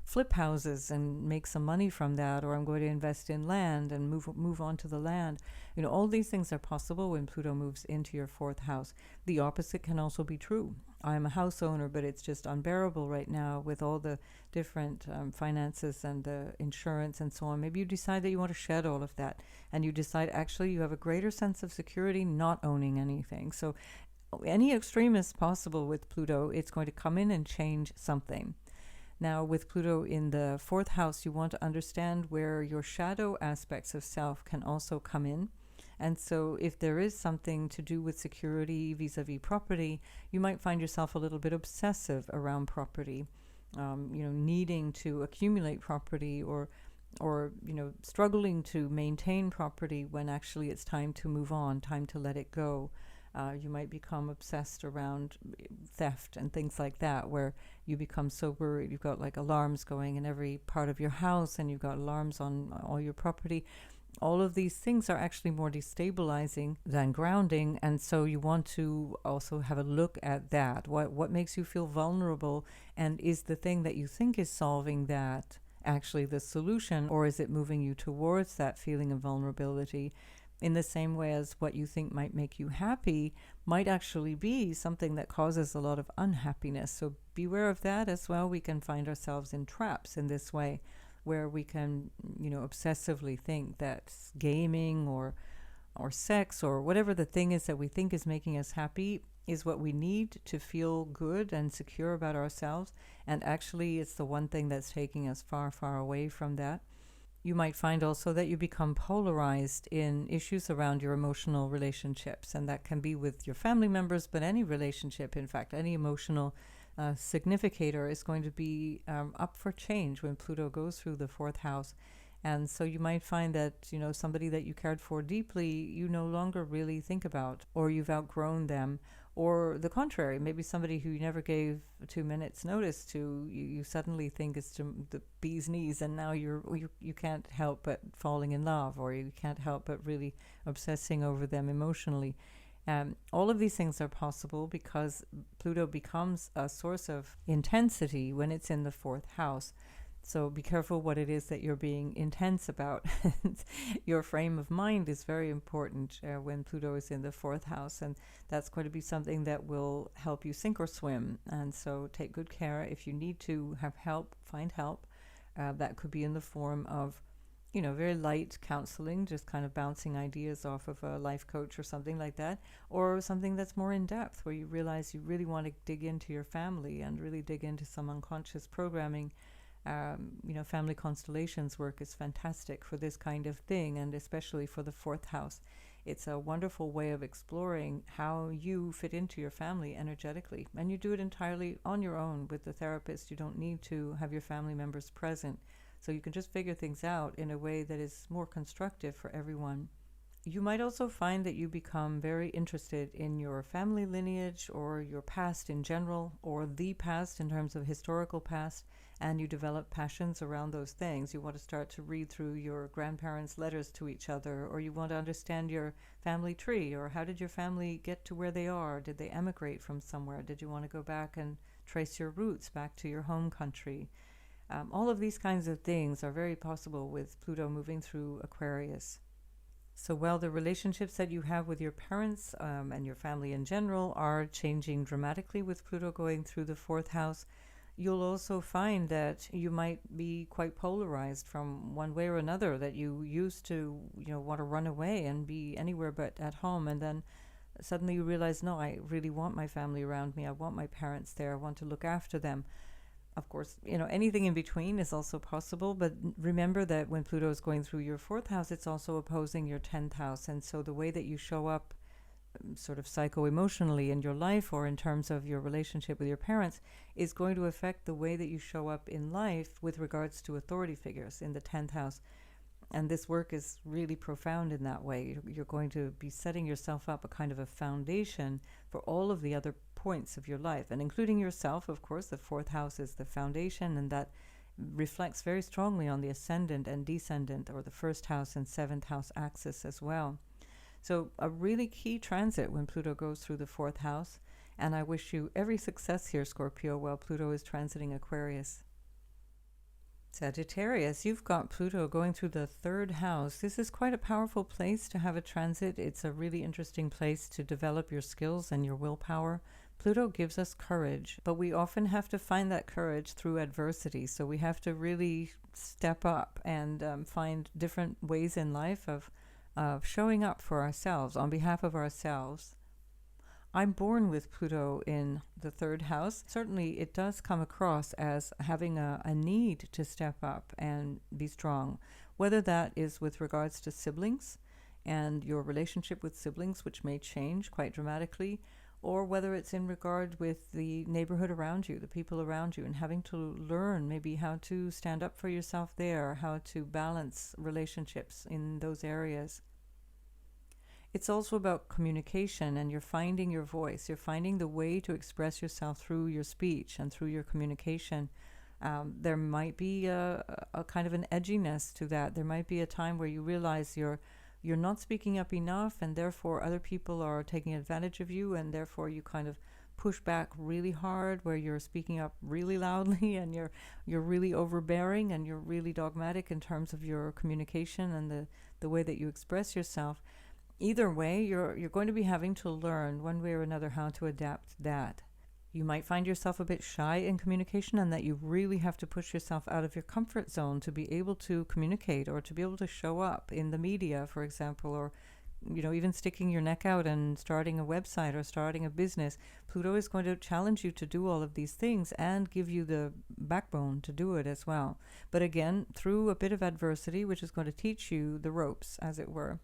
flip houses and make some money from that, or I'm going to invest in land and move on to the land. All these things are possible when Pluto moves into your fourth house. The opposite can also be true. I'm a house owner, but it's just unbearable right now with all the different finances and the insurance and so on. Maybe you decide that you want to shed all of that, and you decide actually you have a greater sense of security not owning anything. So any extreme is possible with Pluto. It's going to come in and change something. Now, with Pluto in the fourth house, you want to understand where your shadow aspects of self can also come in. And so if there is something to do with security vis-a-vis property, you might find yourself a little bit obsessive around property, needing to accumulate property, or struggling to maintain property when actually it's time to move on, time to let it go. You might become obsessed around theft and things like that, where you become so worried. You've got like alarms going in every part of your house, and you've got alarms on all your property. All of these things are actually more destabilizing than grounding, and so you want to also have a look at that. What makes you feel vulnerable, and is the thing that you think is solving that actually the solution, or is it moving you towards that feeling of vulnerability? In the same way as what you think might make you happy might actually be something that causes a lot of unhappiness. So beware of that as well. We can find ourselves in traps in this way, where we can, obsessively think that gaming or sex or whatever the thing is that we think is making us happy is what we need to feel good and secure about ourselves. And actually, it's the one thing that's taking us far, far away from that. You might find also that you become polarized in issues around your emotional relationships, and that can be with your family members, but any relationship, in fact, any emotional significator is going to be up for change when Pluto goes through the fourth house. And so you might find that, somebody that you cared for deeply, you no longer really think about, or you've outgrown them. Or the contrary, maybe somebody who you never gave 2 minutes notice to, you suddenly think is the bee's knees, and now you can't help but falling in love, or you can't help but really obsessing over them emotionally. All of these things are possible because Pluto becomes a source of intensity when it's in the fourth house. So be careful what it is that you're being intense about. Your frame of mind is very important when Pluto is in the fourth house, and that's going to be something that will help you sink or swim. And so take good care. If you need to have help, find help. That could be in the form of very light counseling, just kind of bouncing ideas off of a life coach or something like that, or something that's more in depth where you realize you really want to dig into your family and really dig into some unconscious programming. Family constellations work is fantastic for this kind of thing, and especially for the fourth house. It's a wonderful way of exploring how you fit into your family energetically. And you do it entirely on your own with the therapist. You don't need to have your family members present. So you can just figure things out in a way that is more constructive for everyone. You might also find that you become very interested in your family lineage or your past in general, or the past in terms of historical past, and you develop passions around those things. You want to start to read through your grandparents' letters to each other, or you want to understand your family tree, or how did your family get to where they are? Did they emigrate from somewhere? Did you want to go back and trace your roots back to your home country? All of these kinds of things are very possible with Pluto moving through Aquarius. So while the relationships that you have with your parents and your family in general are changing dramatically with Pluto going through the fourth house, you'll also find that you might be quite polarized from one way or another, that you used to, want to run away and be anywhere but at home. And then suddenly you realize, no, I really want my family around me. I want my parents there. I want to look after them. Of course, anything in between is also possible, but remember that when Pluto is going through your fourth house, it's also opposing your 10th house. And so the way that you show up sort of psycho-emotionally in your life, or in terms of your relationship with your parents, is going to affect the way that you show up in life with regards to authority figures in the 10th house. And this work is really profound in that way. You're going to be setting yourself up a kind of a foundation for all of the other points of your life, and including yourself, of course. The fourth house is the foundation, and that reflects very strongly on the ascendant and descendant, or the first house and seventh house axis as well. So a really key transit when Pluto goes through the fourth house, and I wish you every success here, Scorpio, while Pluto is transiting Aquarius. Sagittarius, you've got Pluto going through the third house. This is quite a powerful place to have a transit. It's a really interesting place to develop your skills and your willpower. Pluto gives us courage, but we often have to find that courage through adversity. So we have to really step up and find different ways in life of showing up for ourselves, on behalf of ourselves. I'm born with Pluto in the third house. Certainly it does come across as having a need to step up and be strong, whether that is with regards to siblings and your relationship with siblings, which may change quite dramatically, or whether it's in regard with the neighborhood around you, the people around you, and having to learn maybe how to stand up for yourself there, how to balance relationships in those areas. It's also about communication, and you're finding your voice. You're finding the way to express yourself through your speech and through your communication. There might be a kind of an edginess to that. There might be a time where you realize you're not speaking up enough, and therefore other people are taking advantage of you, and therefore you kind of push back really hard, where you're speaking up really loudly, and you're really overbearing, and you're really dogmatic in terms of your communication and the way that you express yourself. Either way, you're going to be having to learn one way or another how to adapt that. You might find yourself a bit shy in communication, and that you really have to push yourself out of your comfort zone to be able to communicate, or to be able to show up in the media, for example, or even sticking your neck out and starting a website or starting a business. Pluto is going to challenge you to do all of these things and give you the backbone to do it as well. But again, through a bit of adversity, which is going to teach you the ropes, as it were.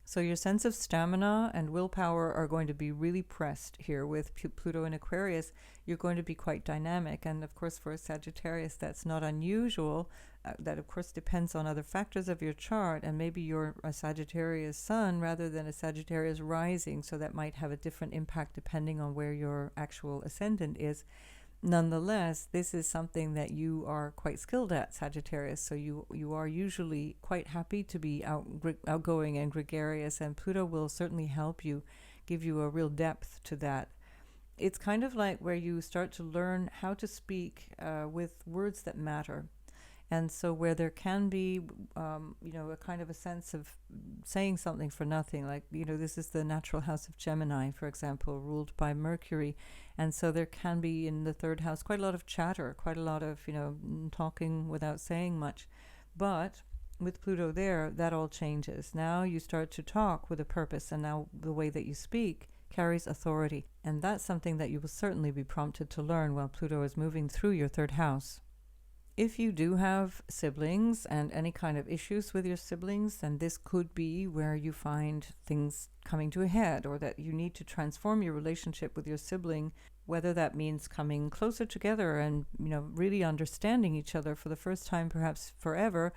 So your sense of stamina and willpower are going to be really pressed here with Pluto in Aquarius. You're going to be quite dynamic. And of course, for a Sagittarius, that's not unusual. That, of course, depends on other factors of your chart. And maybe you're a Sagittarius sun rather than a Sagittarius rising. So that might have a different impact depending on where your actual ascendant is. Nonetheless, this is something that you are quite skilled at, Sagittarius. So you are usually quite happy to be outgoing and gregarious, and Pluto will certainly help you, give you a real depth to that. It's kind of like where you start to learn how to speak with words that matter. And so where there can be, a kind of a sense of saying something for nothing, like, this is the natural house of Gemini, for example, ruled by Mercury. And so there can be in the third house quite a lot of chatter, quite a lot of, talking without saying much. But with Pluto there, that all changes. Now you start to talk with a purpose, and now the way that you speak carries authority. And that's something that you will certainly be prompted to learn while Pluto is moving through your third house. If you do have siblings and any kind of issues with your siblings, then this could be where you find things coming to a head, or that you need to transform your relationship with your sibling, whether that means coming closer together and, really understanding each other for the first time, perhaps forever,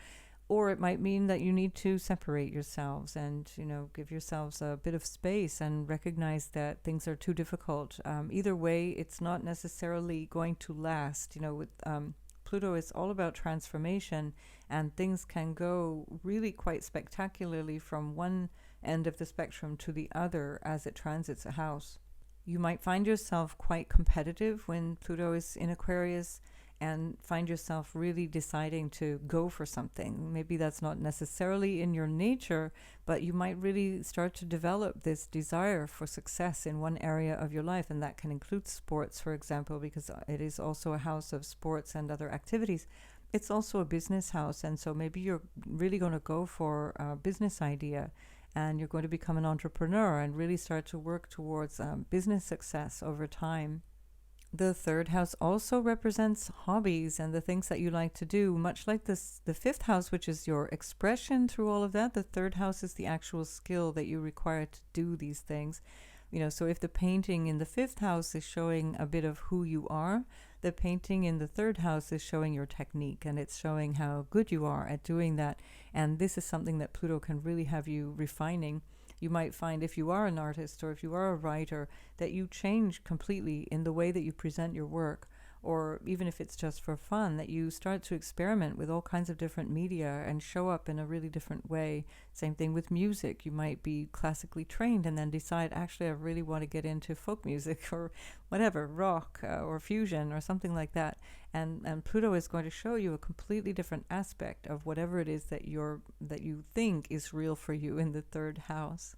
or it might mean that you need to separate yourselves and, give yourselves a bit of space and recognize that things are too difficult. Either way, it's not necessarily going to last. With Pluto is all about transformation, and things can go really quite spectacularly from one end of the spectrum to the other as it transits a house. You might find yourself quite competitive when Pluto is in Aquarius, and find yourself really deciding to go for something. Maybe that's not necessarily in your nature, but you might really start to develop this desire for success in one area of your life, and that can include sports, for example, because it is also a house of sports and other activities. It's also a business house, and so maybe you're really going to go for a business idea, and you're going to become an entrepreneur and really start to work towards business success over time. The third house also represents hobbies and the things that you like to do, much like the fifth house, which is your expression through all of that. The third house is the actual skill that you require to do these things. So if the painting in the fifth house is showing a bit of who you are, the painting in the third house is showing your technique, and it's showing how good you are at doing that. And this is something that Pluto can really have you refining. You might find, if you are an artist or if you are a writer, that you change completely in the way that you present your work, or even if it's just for fun, that you start to experiment with all kinds of different media and show up in a really different way. Same thing with music. You might be classically trained and then decide, actually, I really want to get into folk music or whatever, rock or fusion or something like that. And Pluto is going to show you a completely different aspect of whatever it is that you think is real for you in the third house.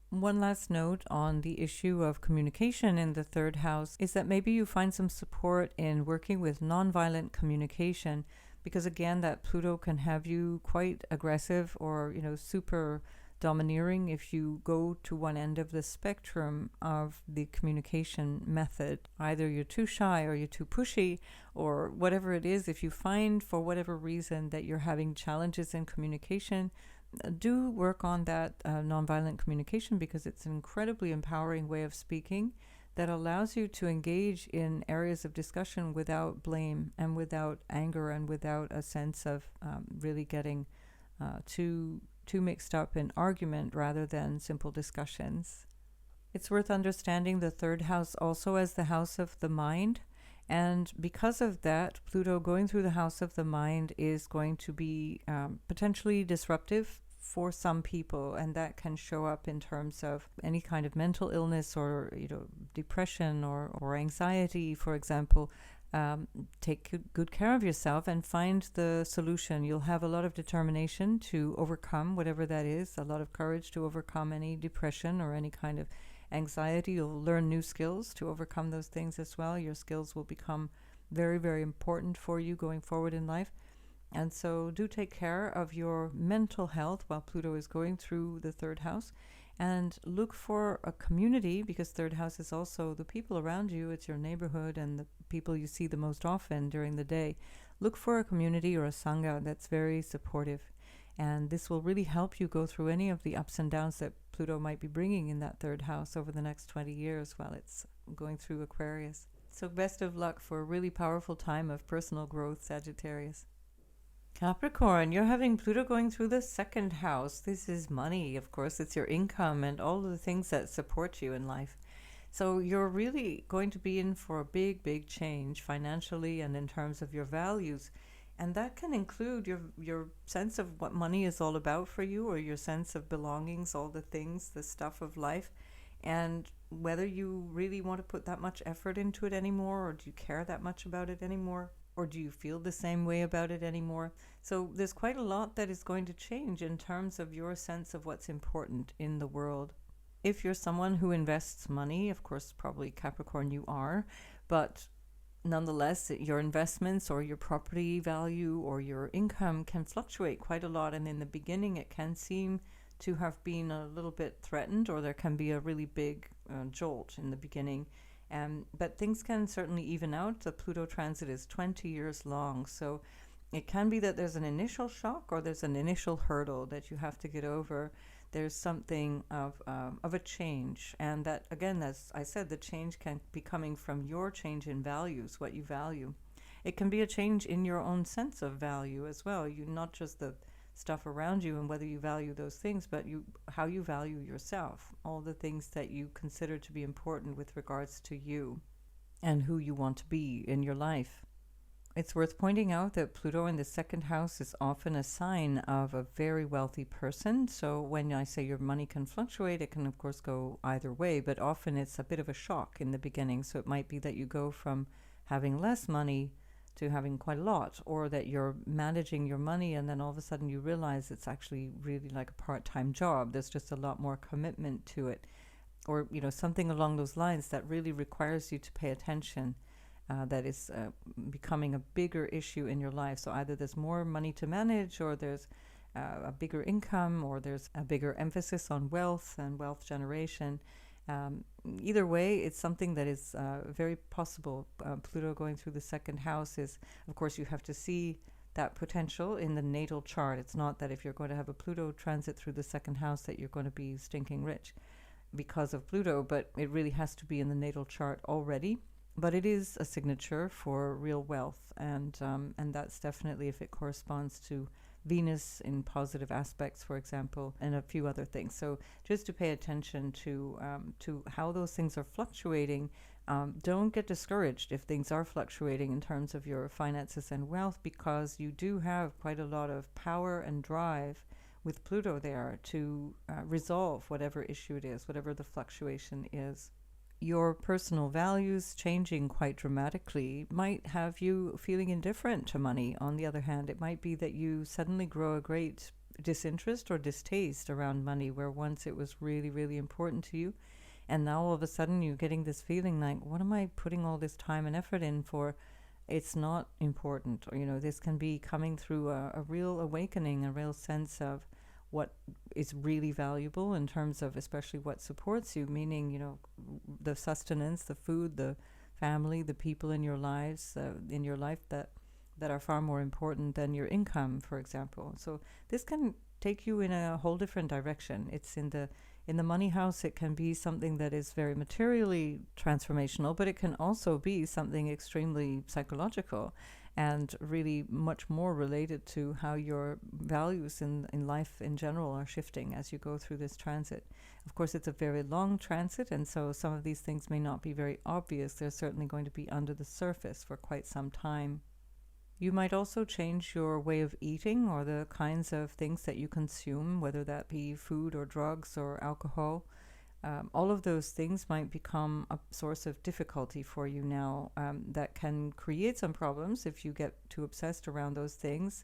One last note on the issue of communication in the third house is that maybe you find some support in working with nonviolent communication, because again, that Pluto can have you quite aggressive or, super domineering if you go to one end of the spectrum of the communication method. Either you're too shy or you're too pushy or whatever it is. If you find for whatever reason that you're having challenges in communication, do work on that nonviolent communication, because it's an incredibly empowering way of speaking that allows you to engage in areas of discussion without blame and without anger and without a sense of really getting too mixed up in argument rather than simple discussions. It's worth understanding the third house also as the house of the mind. And because of that, Pluto going through the house of the mind is going to be potentially disruptive for some people, and that can show up in terms of any kind of mental illness or depression or anxiety, for example. Take good care of yourself and find the solution. You'll have a lot of determination to overcome whatever that is, a lot of courage to overcome any depression or any kind of anxiety. You'll learn new skills to overcome those things as well. Your skills will become very, very important for you going forward in life. And so do take care of your mental health while Pluto is going through the third house, and look for a community, because third house is also the people around you. It's your neighborhood and the people you see the most often during the day. Look for a community or a sangha that's very supportive. And this will really help you go through any of the ups and downs that Pluto might be bringing in that third house over the next 20 years while it's going through Aquarius. So best of luck for a really powerful time of personal growth, Sagittarius. Capricorn, you're having Pluto going through the second house. This is money, of course. It's your income and all of the things that support you in life. So you're really going to be in for a big, big change financially and in terms of your values. And that can include your sense of what money is all about for you, or your sense of belongings, all the things, the stuff of life, and whether you really want to put that much effort into it anymore, or do you care that much about it anymore, or do you feel the same way about it anymore? So there's quite a lot that is going to change in terms of your sense of what's important in the world. If you're someone who invests money, of course, probably Capricorn you are, but nonetheless, your investments or your property value or your income can fluctuate quite a lot. And in the beginning, it can seem to have been a little bit threatened, or there can be a really big jolt in the beginning. But things can certainly even out. The Pluto transit is 20 years long. So it can be that there's an initial shock or there's an initial hurdle that you have to get over. There's something of a change. And that, again, as I said, the change can be coming from your change in values, what you value. It can be a change in your own sense of value as well. You not just the stuff around you and whether you value those things, but how you value yourself, all the things that you consider to be important with regards to you and who you want to be in your life. It's worth pointing out that Pluto in the second house is often a sign of a very wealthy person. So when I say your money can fluctuate, it can of course go either way, but often it's a bit of a shock in the beginning. So it might be that you go from having less money to having quite a lot, or that you're managing your money and then all of a sudden you realize it's actually really like a part-time job. There's just a lot more commitment to it, or something along those lines that really requires you to pay attention. That is becoming a bigger issue in your life. So either there's more money to manage, or there's a bigger income, or there's a bigger emphasis on wealth and wealth generation. Either way, it's something that is very possible. Pluto going through the second house is, of course, you have to see that potential in the natal chart. It's not that if you're going to have a Pluto transit through the second house that you're going to be stinking rich because of Pluto, but it really has to be in the natal chart already. But it is a signature for real wealth, and that's definitely if it corresponds to Venus in positive aspects, for example, and a few other things. So just to pay attention to how those things are fluctuating. Don't get discouraged if things are fluctuating in terms of your finances and wealth, because you do have quite a lot of power and drive with Pluto there to resolve whatever issue it is, whatever the fluctuation is. Your personal values changing quite dramatically might have you feeling indifferent to money. On the other hand, it might be that you suddenly grow a great disinterest or distaste around money, where once it was really, really important to you. And now all of a sudden you're getting this feeling like, what am I putting all this time and effort in for? It's not important. Or, this can be coming through a real awakening, a real sense of what is really valuable in terms of especially what supports you, meaning, the sustenance, the food, the family, the people in your lives, in your life that are far more important than your income, for example. So this can take you in a whole different direction. It's in the money house, it can be something that is very materially transformational, but it can also be something extremely psychological and really much more related to how your values in life in general are shifting as you go through this transit. Of course, it's a very long transit, and so some of these things may not be very obvious. They're certainly going to be under the surface for quite some time. You might also change your way of eating or the kinds of things that you consume, whether that be food or drugs or alcohol. All of those things might become a source of difficulty for you now, that can create some problems if you get too obsessed around those things,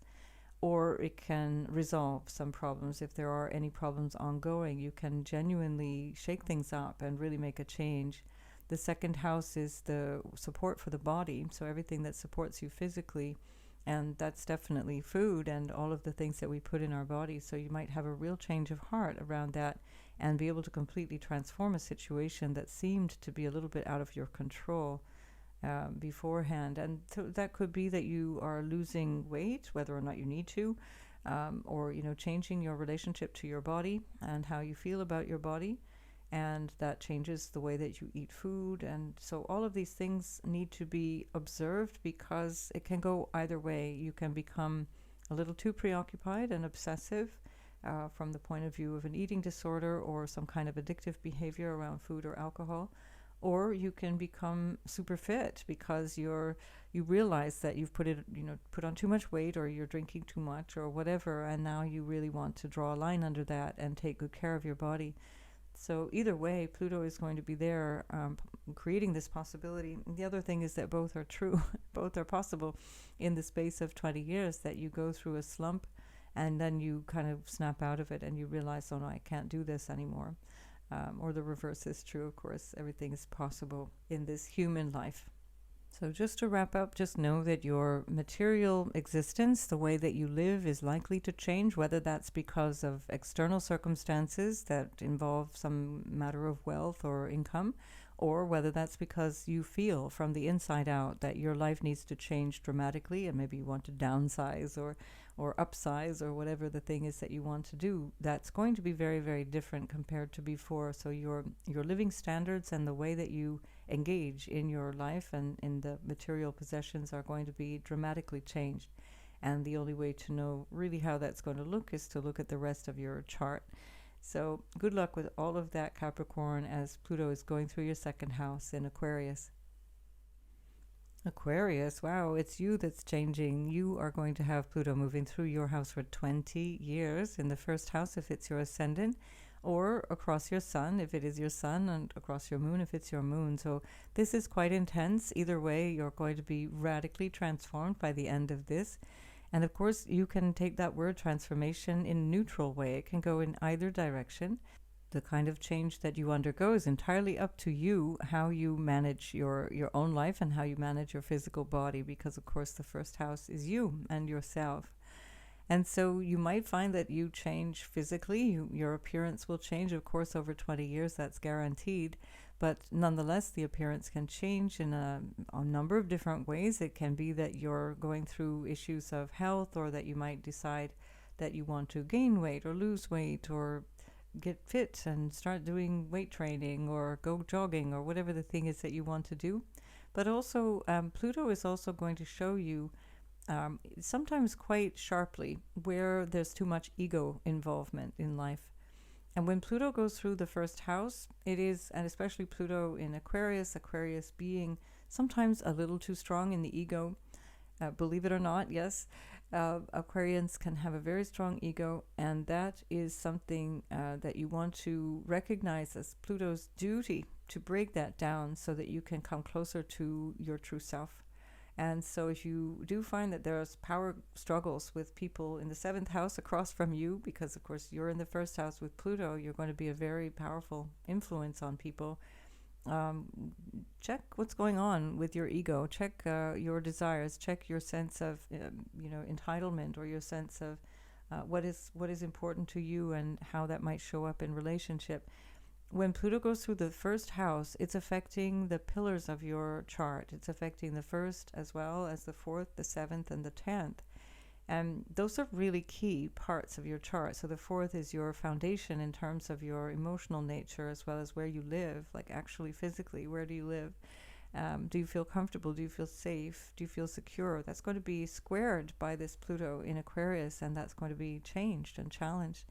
or it can resolve some problems. If there are any problems ongoing, you can genuinely shake things up and really make a change. The second house is the support for the body, so everything that supports you physically, and that's definitely food and all of the things that we put in our body. So you might have a real change of heart around that and be able to completely transform a situation that seemed to be a little bit out of your control beforehand. And so that could be that you are losing weight, whether or not you need to, or changing your relationship to your body and how you feel about your body, and that changes the way that you eat food. And so all of these things need to be observed, because it can go either way. You can become a little too preoccupied and obsessive from the point of view of an eating disorder or some kind of addictive behavior around food or alcohol, or you can become super fit because you realize that you've put on too much weight, or you're drinking too much or whatever, and now you really want to draw a line under that and take good care of your body. So either way, Pluto is going to be there, creating this possibility. The other thing is that both are true. Both are possible in the space of 20 years, that you go through a slump and then you kind of snap out of it and you realize, oh no, I can't do this anymore. Or the reverse is true, of course. Everything is possible in this human life. So, just to wrap up, just know that your material existence, the way that you live, is likely to change, whether that's because of external circumstances that involve some matter of wealth or income, or whether that's because you feel from the inside out that your life needs to change dramatically and maybe you want to downsize or upsize or whatever the thing is that you want to do. That's going to be very, very different compared to before. So your living standards and the way that you engage in your life and in the material possessions are going to be dramatically changed. And the only way to know really how that's going to look is to look at the rest of your chart. So good luck with all of that, Capricorn, as Pluto is going through your second house in Aquarius. Aquarius, wow, it's you that's changing. You are going to have Pluto moving through your house for 20 years in the first house if it's your ascendant, or across your sun if it is your sun, and across your moon if it's your moon. So this is quite intense. Either way, you're going to be radically transformed by the end of this. And of course, you can take that word transformation in a neutral way. It can go in either direction. The kind of change that you undergo is entirely up to you, how you manage your own life and how you manage your physical body, because of course the first house is you and yourself. And so you might find that you change physically. Your appearance will change, of course, over 20 years, that's guaranteed. But nonetheless, the appearance can change in a number of different ways. It can be that you're going through issues of health, or that you might decide that you want to gain weight or lose weight or get fit and start doing weight training or go jogging or whatever the thing is that you want to do. But also, Pluto is also going to show you sometimes quite sharply where there's too much ego involvement in life. And when Pluto goes through the first house, it is, and especially Pluto in Aquarius, Aquarius being sometimes a little too strong in the ego. Believe it or not, yes, Aquarians can have a very strong ego, and that is something that you want to recognize as Pluto's duty to break that down so that you can come closer to your true self. And so if you do find that there's power struggles with people in the seventh house across from you, because of course you're in the first house with Pluto, you're going to be a very powerful influence on people. Check what's going on with your ego. Check your desires. Check your sense of, entitlement, or your sense of what is important to you and how that might show up in relationship. When Pluto goes through the first house, it's affecting the pillars of your chart. It's affecting the first as well as the fourth, the seventh, and the 10th. And those are really key parts of your chart. So the fourth is your foundation in terms of your emotional nature, as well as where you live, like actually physically, where do you live? Do you feel comfortable? Do you feel safe? Do you feel secure? That's going to be squared by this Pluto in Aquarius, and that's going to be changed and challenged.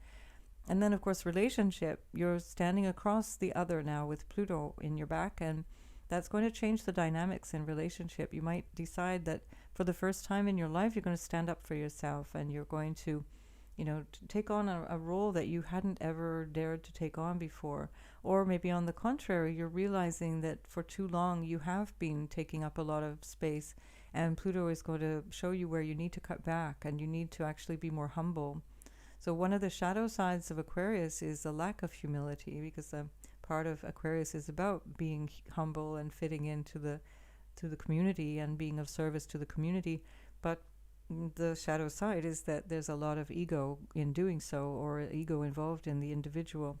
And then, of course, relationship. You're standing across the other now with Pluto in your back, and that's going to change the dynamics in relationship. You might decide that for the first time in your life, you're going to stand up for yourself, and you're going to, to take on a role that you hadn't ever dared to take on before. Or maybe on the contrary, you're realizing that for too long you have been taking up a lot of space, and Pluto is going to show you where you need to cut back, and you need to actually be more humble. So one of the shadow sides of Aquarius is a lack of humility, because a part of Aquarius is about being humble and fitting into the community and being of service to the community. But the shadow side is that there's a lot of ego in doing so, or ego involved in the individual.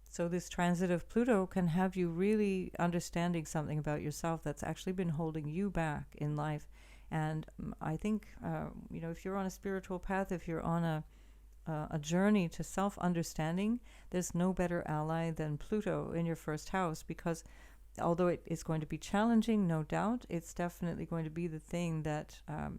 So this transit of Pluto can have you really understanding something about yourself that's actually been holding you back in life. And I think, if you're on a spiritual path, if you're on a journey to self-understanding, there's no better ally than Pluto in your first house, because although it is going to be challenging, no doubt, it's definitely going to be the thing that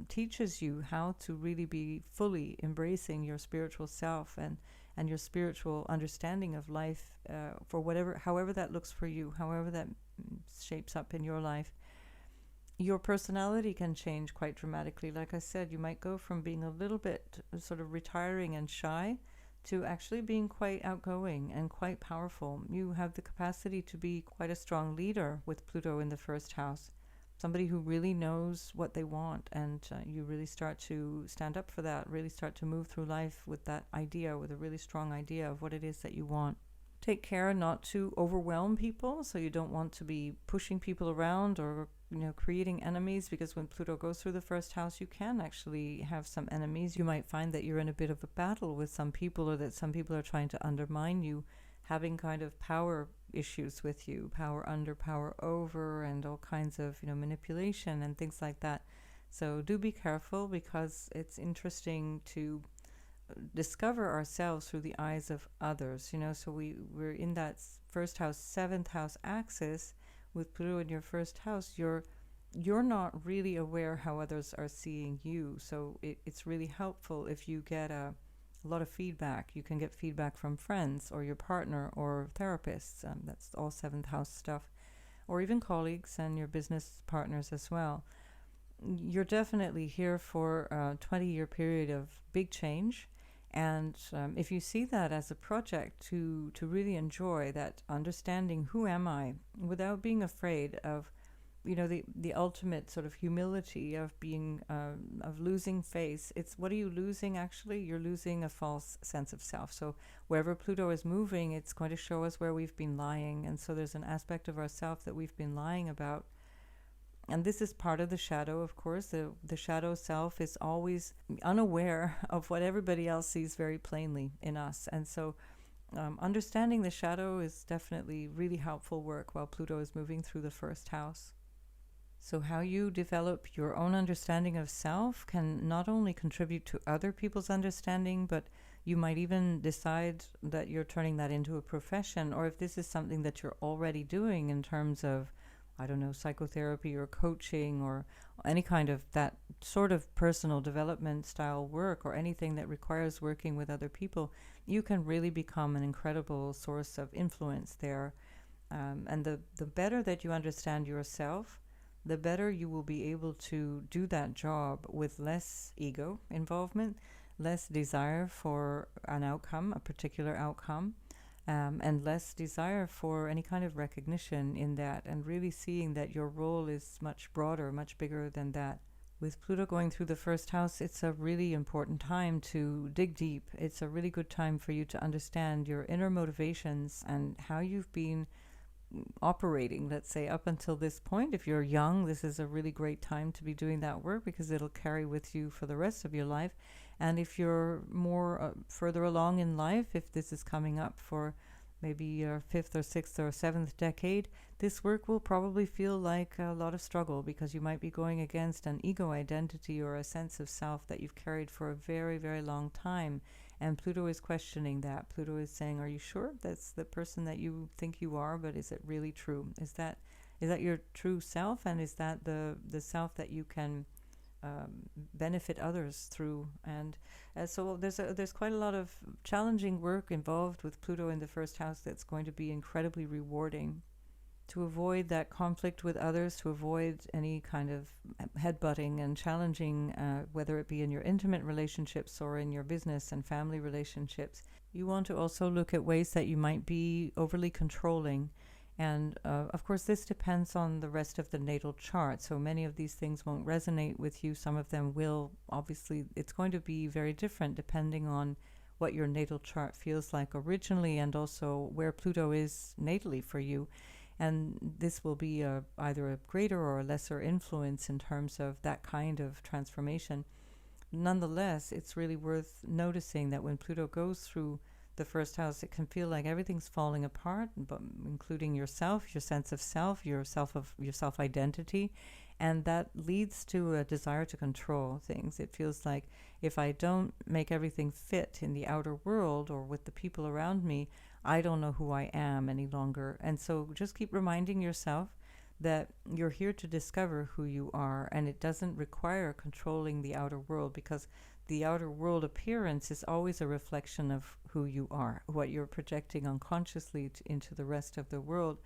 teaches you how to really be fully embracing your spiritual self and your spiritual understanding of life, for however that looks for you, however that shapes up in your life. Your personality can change quite dramatically. Like I said, you might go from being a little bit sort of retiring and shy to actually being quite outgoing and quite powerful. You have the capacity to be quite a strong leader with Pluto in the first house, somebody who really knows what they want, and you really start to stand up for that, really start to move through life with that idea, with a really strong idea of what it is that you want. Take care not to overwhelm people, so you don't want to be pushing people around or creating enemies, because when Pluto goes through the first house, you can actually have some enemies. You might find that you're in a bit of a battle with some people, or that some people are trying to undermine you, having kind of power issues with you, power under, power over, and all kinds of, manipulation and things like that. So do be careful, because it's interesting to discover ourselves through the eyes of others. So we're in that first house, seventh house axis with Pluto in your first house. You're not really aware how others are seeing you. So it's really helpful if you get a lot of feedback. You can get feedback from friends or your partner or therapists. That's all seventh house stuff, or even colleagues and your business partners as well. You're definitely here for a 20-year period of big change. And if you see that as a project to really enjoy that, understanding who am I, without being afraid of, the ultimate sort of humility of being, of losing face. It's, what are you losing actually? You're losing a false sense of self. So wherever Pluto is moving, it's going to show us where we've been lying. And so there's an aspect of ourself that we've been lying about. And this is part of the shadow, of course. The shadow self is always unaware of what everybody else sees very plainly in us. And so understanding the shadow is definitely really helpful work while Pluto is moving through the first house. So how you develop your own understanding of self can not only contribute to other people's understanding, but you might even decide that you're turning that into a profession, or if this is something that you're already doing in terms of, I don't know, psychotherapy or coaching or any kind of that sort of personal development style work, or anything that requires working with other people, you can really become an incredible source of influence there. And the better that you understand yourself, the better you will be able to do that job with less ego involvement, less desire for an outcome, a particular outcome, and less desire for any kind of recognition in that, and really seeing that your role is much broader, much bigger than that. With Pluto going through the first house, it's a really important time to dig deep. It's a really good time for you to understand your inner motivations and how you've been operating, let's say, up until this point. If you're young, this is a really great time to be doing that work, because it'll carry with you for the rest of your life. And if you're more further along in life, if this is coming up for maybe your fifth or sixth or seventh decade, this work will probably feel like a lot of struggle, because you might be going against an ego identity or a sense of self that you've carried for a very, very long time. And Pluto is questioning that. Pluto is saying, are you sure that's the person that you think you are, but is it really true? Is that your true self, and is that the self that you can benefit others through? And so there's quite a lot of challenging work involved with Pluto in the first house that's going to be incredibly rewarding. To avoid that conflict with others, to avoid any kind of headbutting and challenging, whether it be in your intimate relationships or in your business and family relationships. You want to also look at ways that you might be overly controlling. And of course, this depends on the rest of the natal chart. So many of these things won't resonate with you. Some of them will. Obviously, it's going to be very different depending on what your natal chart feels like originally, and also where Pluto is natally for you. And this will be either a greater or a lesser influence in terms of that kind of transformation. Nonetheless, it's really worth noticing that when Pluto goes through the first house, it can feel like everything's falling apart, but including yourself, your sense of self, your self-identity. And that leads to a desire to control things. It feels like if I don't make everything fit in the outer world or with the people around me, I don't know who I am any longer. And so just keep reminding yourself that you're here to discover who you are, and it doesn't require controlling the outer world, because the outer world appearance is always a reflection of who you are, what you're projecting unconsciously into the rest of the world.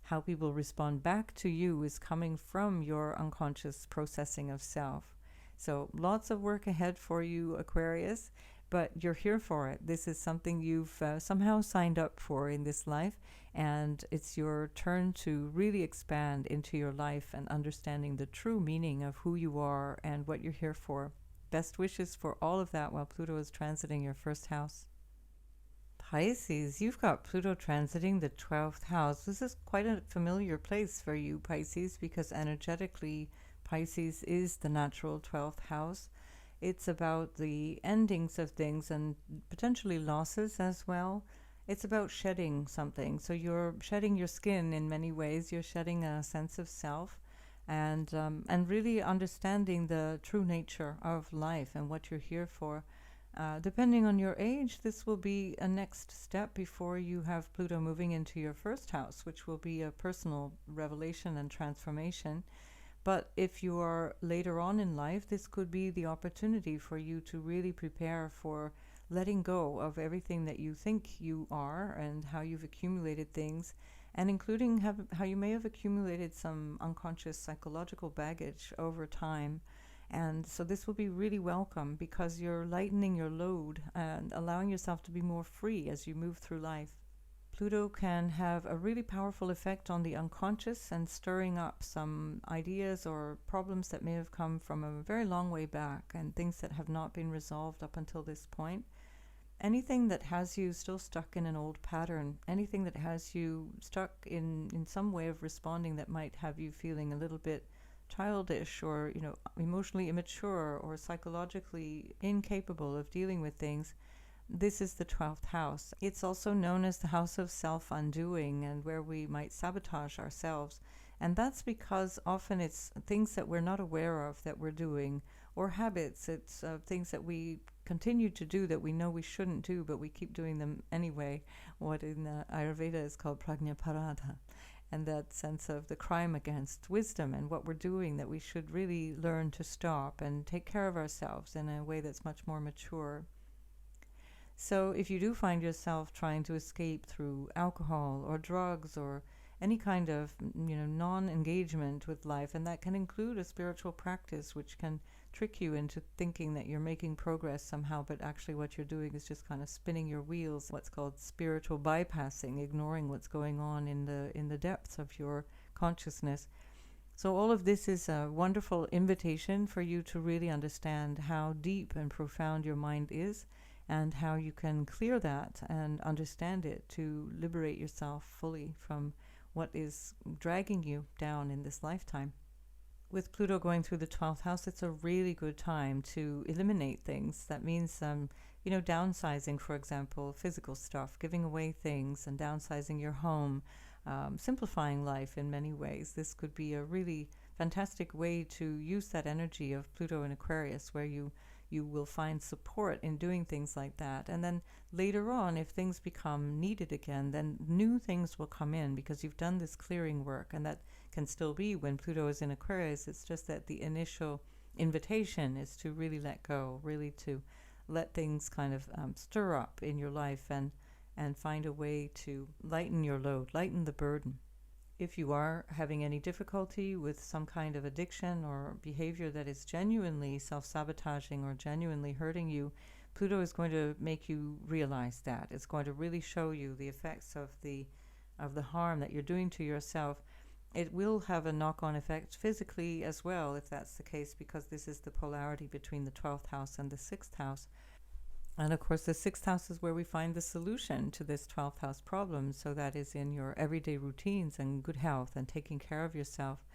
How people respond back to you is coming from your unconscious processing of self. So lots of work ahead for you, Aquarius, but you're here for it. This is something you've somehow signed up for in this life, and it's your turn to really expand into your life and understanding the true meaning of who you are and what you're here for. Best wishes for all of that while Pluto is transiting your first house. Pisces, you've got Pluto transiting the 12th house. This is quite a familiar place for you, Pisces, because energetically, Pisces is the natural 12th house. It's about the endings of things and potentially losses as well. It's about shedding something. So you're shedding your skin in many ways. You're shedding a sense of self, and really understanding the true nature of life and what you're here for. Depending on your age, this will be a next step before you have Pluto moving into your first house, which will be a personal revelation and transformation. But if you are later on in life, this could be the opportunity for you to really prepare for letting go of everything that you think you are and how you've accumulated things, and including how you may have accumulated some unconscious psychological baggage over time. And so this will be really welcome because you're lightening your load and allowing yourself to be more free as you move through life. Pluto can have a really powerful effect on the unconscious and stirring up some ideas or problems that may have come from a very long way back and things that have not been resolved up until this point. Anything that has you still stuck in an old pattern, anything that has you stuck in some way of responding that might have you feeling a little bit childish or emotionally immature or psychologically incapable of dealing with things, this is the 12th house. It's also known as the house of self-undoing, and where we might sabotage ourselves. And that's because often it's things that we're not aware of that we're doing, or habits. It's things that we continue to do that we know we shouldn't do, but we keep doing them anyway. What in Ayurveda is called prajnaparada. And that sense of the crime against wisdom and what we're doing that we should really learn to stop and take care of ourselves in a way that's much more mature. So if you do find yourself trying to escape through alcohol or drugs or any kind of non-engagement with life, and that can include a spiritual practice which can trick you into thinking that you're making progress somehow, but actually what you're doing is just kind of spinning your wheels, what's called spiritual bypassing, ignoring what's going on in the depths of your consciousness. So all of this is a wonderful invitation for you to really understand how deep and profound your mind is, and how you can clear that and understand it to liberate yourself fully from what is dragging you down in this lifetime. With Pluto going through the 12th house, it's a really good time to eliminate things. That means, downsizing, for example, physical stuff, giving away things and downsizing your home, simplifying life in many ways. This could be a really fantastic way to use that energy of Pluto in Aquarius, where you will find support in doing things like that. And then later on, if things become needed again, then new things will come in because you've done this clearing work. And that can still be when Pluto is in Aquarius. It's just that the initial invitation is to really let go, really to let things kind of stir up in your life and find a way to lighten your load, lighten the burden. If you are having any difficulty with some kind of addiction or behavior that is genuinely self-sabotaging or genuinely hurting you, Pluto is going to make you realize that. It's going to really show you the effects of the harm that you're doing to yourself. It will have a knock-on effect physically as well, if that's the case, because this is the polarity between the 12th house and the 6th house. And of course, the 6th house is where we find the solution to this 12th house problem. So that is in your everyday routines and good health and taking care of yourself.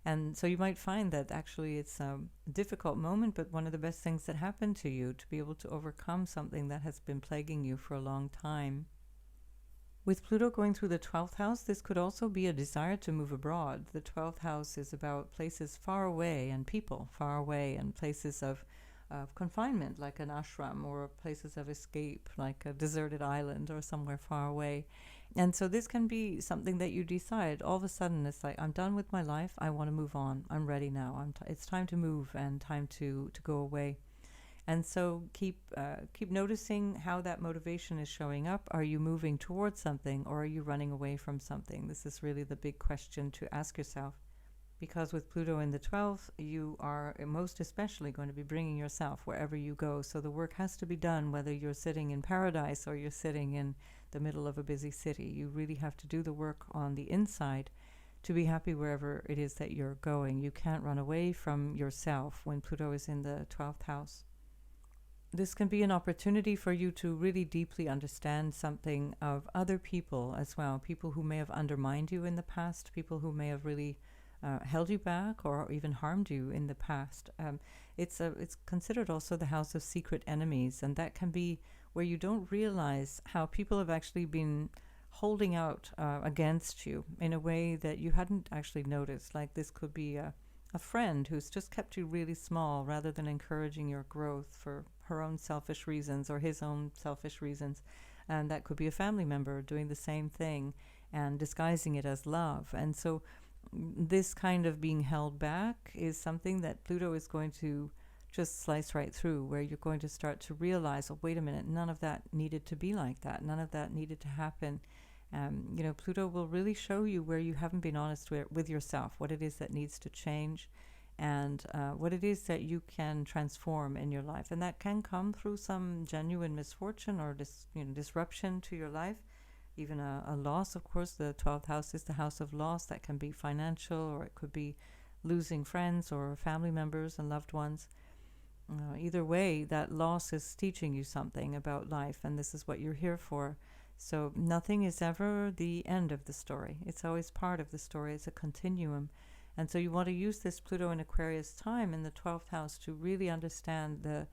And so you might find that actually it's a difficult moment, but one of the best things that happened to you to be able to overcome something that has been plaguing you for a long time. With Pluto going through the 12th house, this could also be a desire to move abroad. The 12th house is about places far away and people far away and places of confinement, like an ashram, or places of escape, like a deserted island or somewhere far away. And so this can be something that you decide all of a sudden. It's like, I'm done with my life. I want to move on. I'm ready now. It's time to move and time to go away. And so keep noticing how that motivation is showing up. Are you moving towards something, or are you running away from something? This is really the big question to ask yourself. Because with Pluto in the 12th, you are most especially going to be bringing yourself wherever you go. So the work has to be done, whether you're sitting in paradise or you're sitting in the middle of a busy city. You really have to do the work on the inside to be happy wherever it is that you're going. You can't run away from yourself when Pluto is in the 12th house. this can be an opportunity for you to really deeply understand something of other people as well, people who may have undermined you in the past, people who may have really held you back or even harmed you in the past. It's considered also the house of secret enemies, and that can be where you don't realize how people have actually been holding out against you in a way that you hadn't actually noticed. Like this could be a friend who's just kept you really small rather than encouraging your growth for her own selfish reasons or his own selfish reasons. And that could be a family member doing the same thing and disguising it as love. And so this kind of being held back is something that Pluto is going to just slice right through, where you're going to start to realize, oh, wait a minute, none of that needed to be like that. None of that needed to happen. Pluto will really show you where you haven't been honest with yourself, what it is that needs to change, and what it is that you can transform in your life. And that can come through some genuine misfortune or disruption to your life, even a loss. Of course, the 12th house is the house of loss. That can be financial, or it could be losing friends or family members and loved ones. Either way, that loss is teaching you something about life, and this is what you're here for. So nothing is ever the end of the story. It's always part of the story. It's a continuum. And so you want to use this Pluto in Aquarius time in the 12th house to really understand the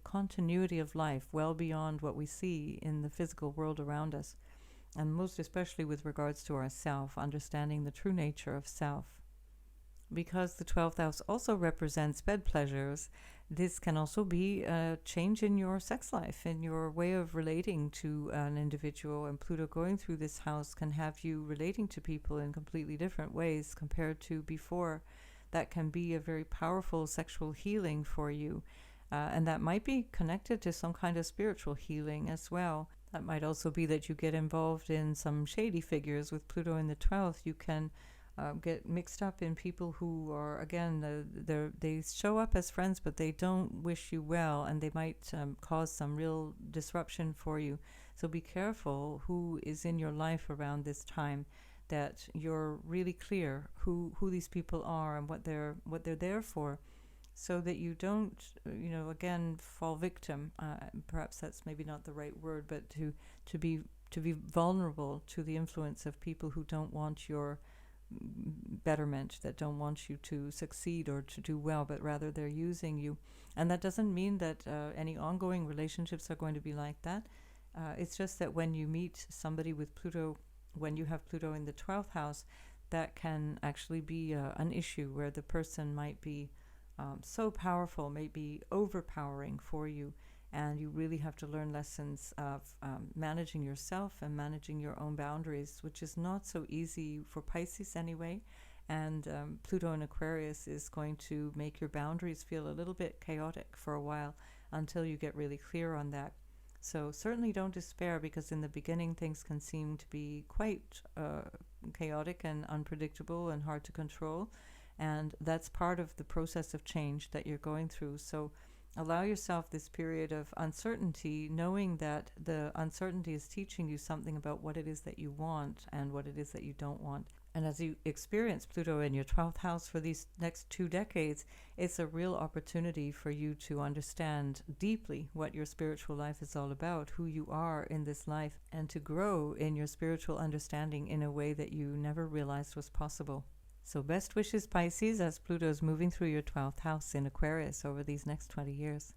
continuity of life well beyond what we see in the physical world around us. And most especially with regards to ourself, understanding the true nature of self. Because the 12th house also represents bed pleasures, this can also be a change in your sex life, in your way of relating to an individual. And Pluto going through this house can have you relating to people in completely different ways compared to before. That can be a very powerful sexual healing for you. And that might be connected to some kind of spiritual healing as well. That might also be that you get involved in some shady figures. With Pluto in the 12th, you can get mixed up in people who are, again, they show up as friends, but they don't wish you well, and they might cause some real disruption for you. So be careful who is in your life around this time, that you're really clear who these people are and what they're there for, so that you don't, again, fall victim. Perhaps that's maybe not the right word, but to be vulnerable to the influence of people who don't want your betterment, that don't want you to succeed or to do well, but rather they're using you. And that doesn't mean that any ongoing relationships are going to be like that. It's just that when you meet somebody with Pluto, when you have Pluto in the 12th house, that can actually be an issue where the person might be so powerful, maybe overpowering for you, and you really have to learn lessons of managing yourself and managing your own boundaries, which is not so easy for Pisces anyway. And Pluto in Aquarius is going to make your boundaries feel a little bit chaotic for a while until you get really clear on that. So certainly don't despair, because in the beginning things can seem to be quite chaotic and unpredictable and hard to control. And that's part of the process of change that you're going through. So allow yourself this period of uncertainty, knowing that the uncertainty is teaching you something about what it is that you want and what it is that you don't want. And as you experience Pluto in your 12th house for these next 2 decades, it's a real opportunity for you to understand deeply what your spiritual life is all about, who you are in this life, and to grow in your spiritual understanding in a way that you never realized was possible. So best wishes, Pisces, as Pluto is moving through your 12th house in Aquarius over these next 20 years.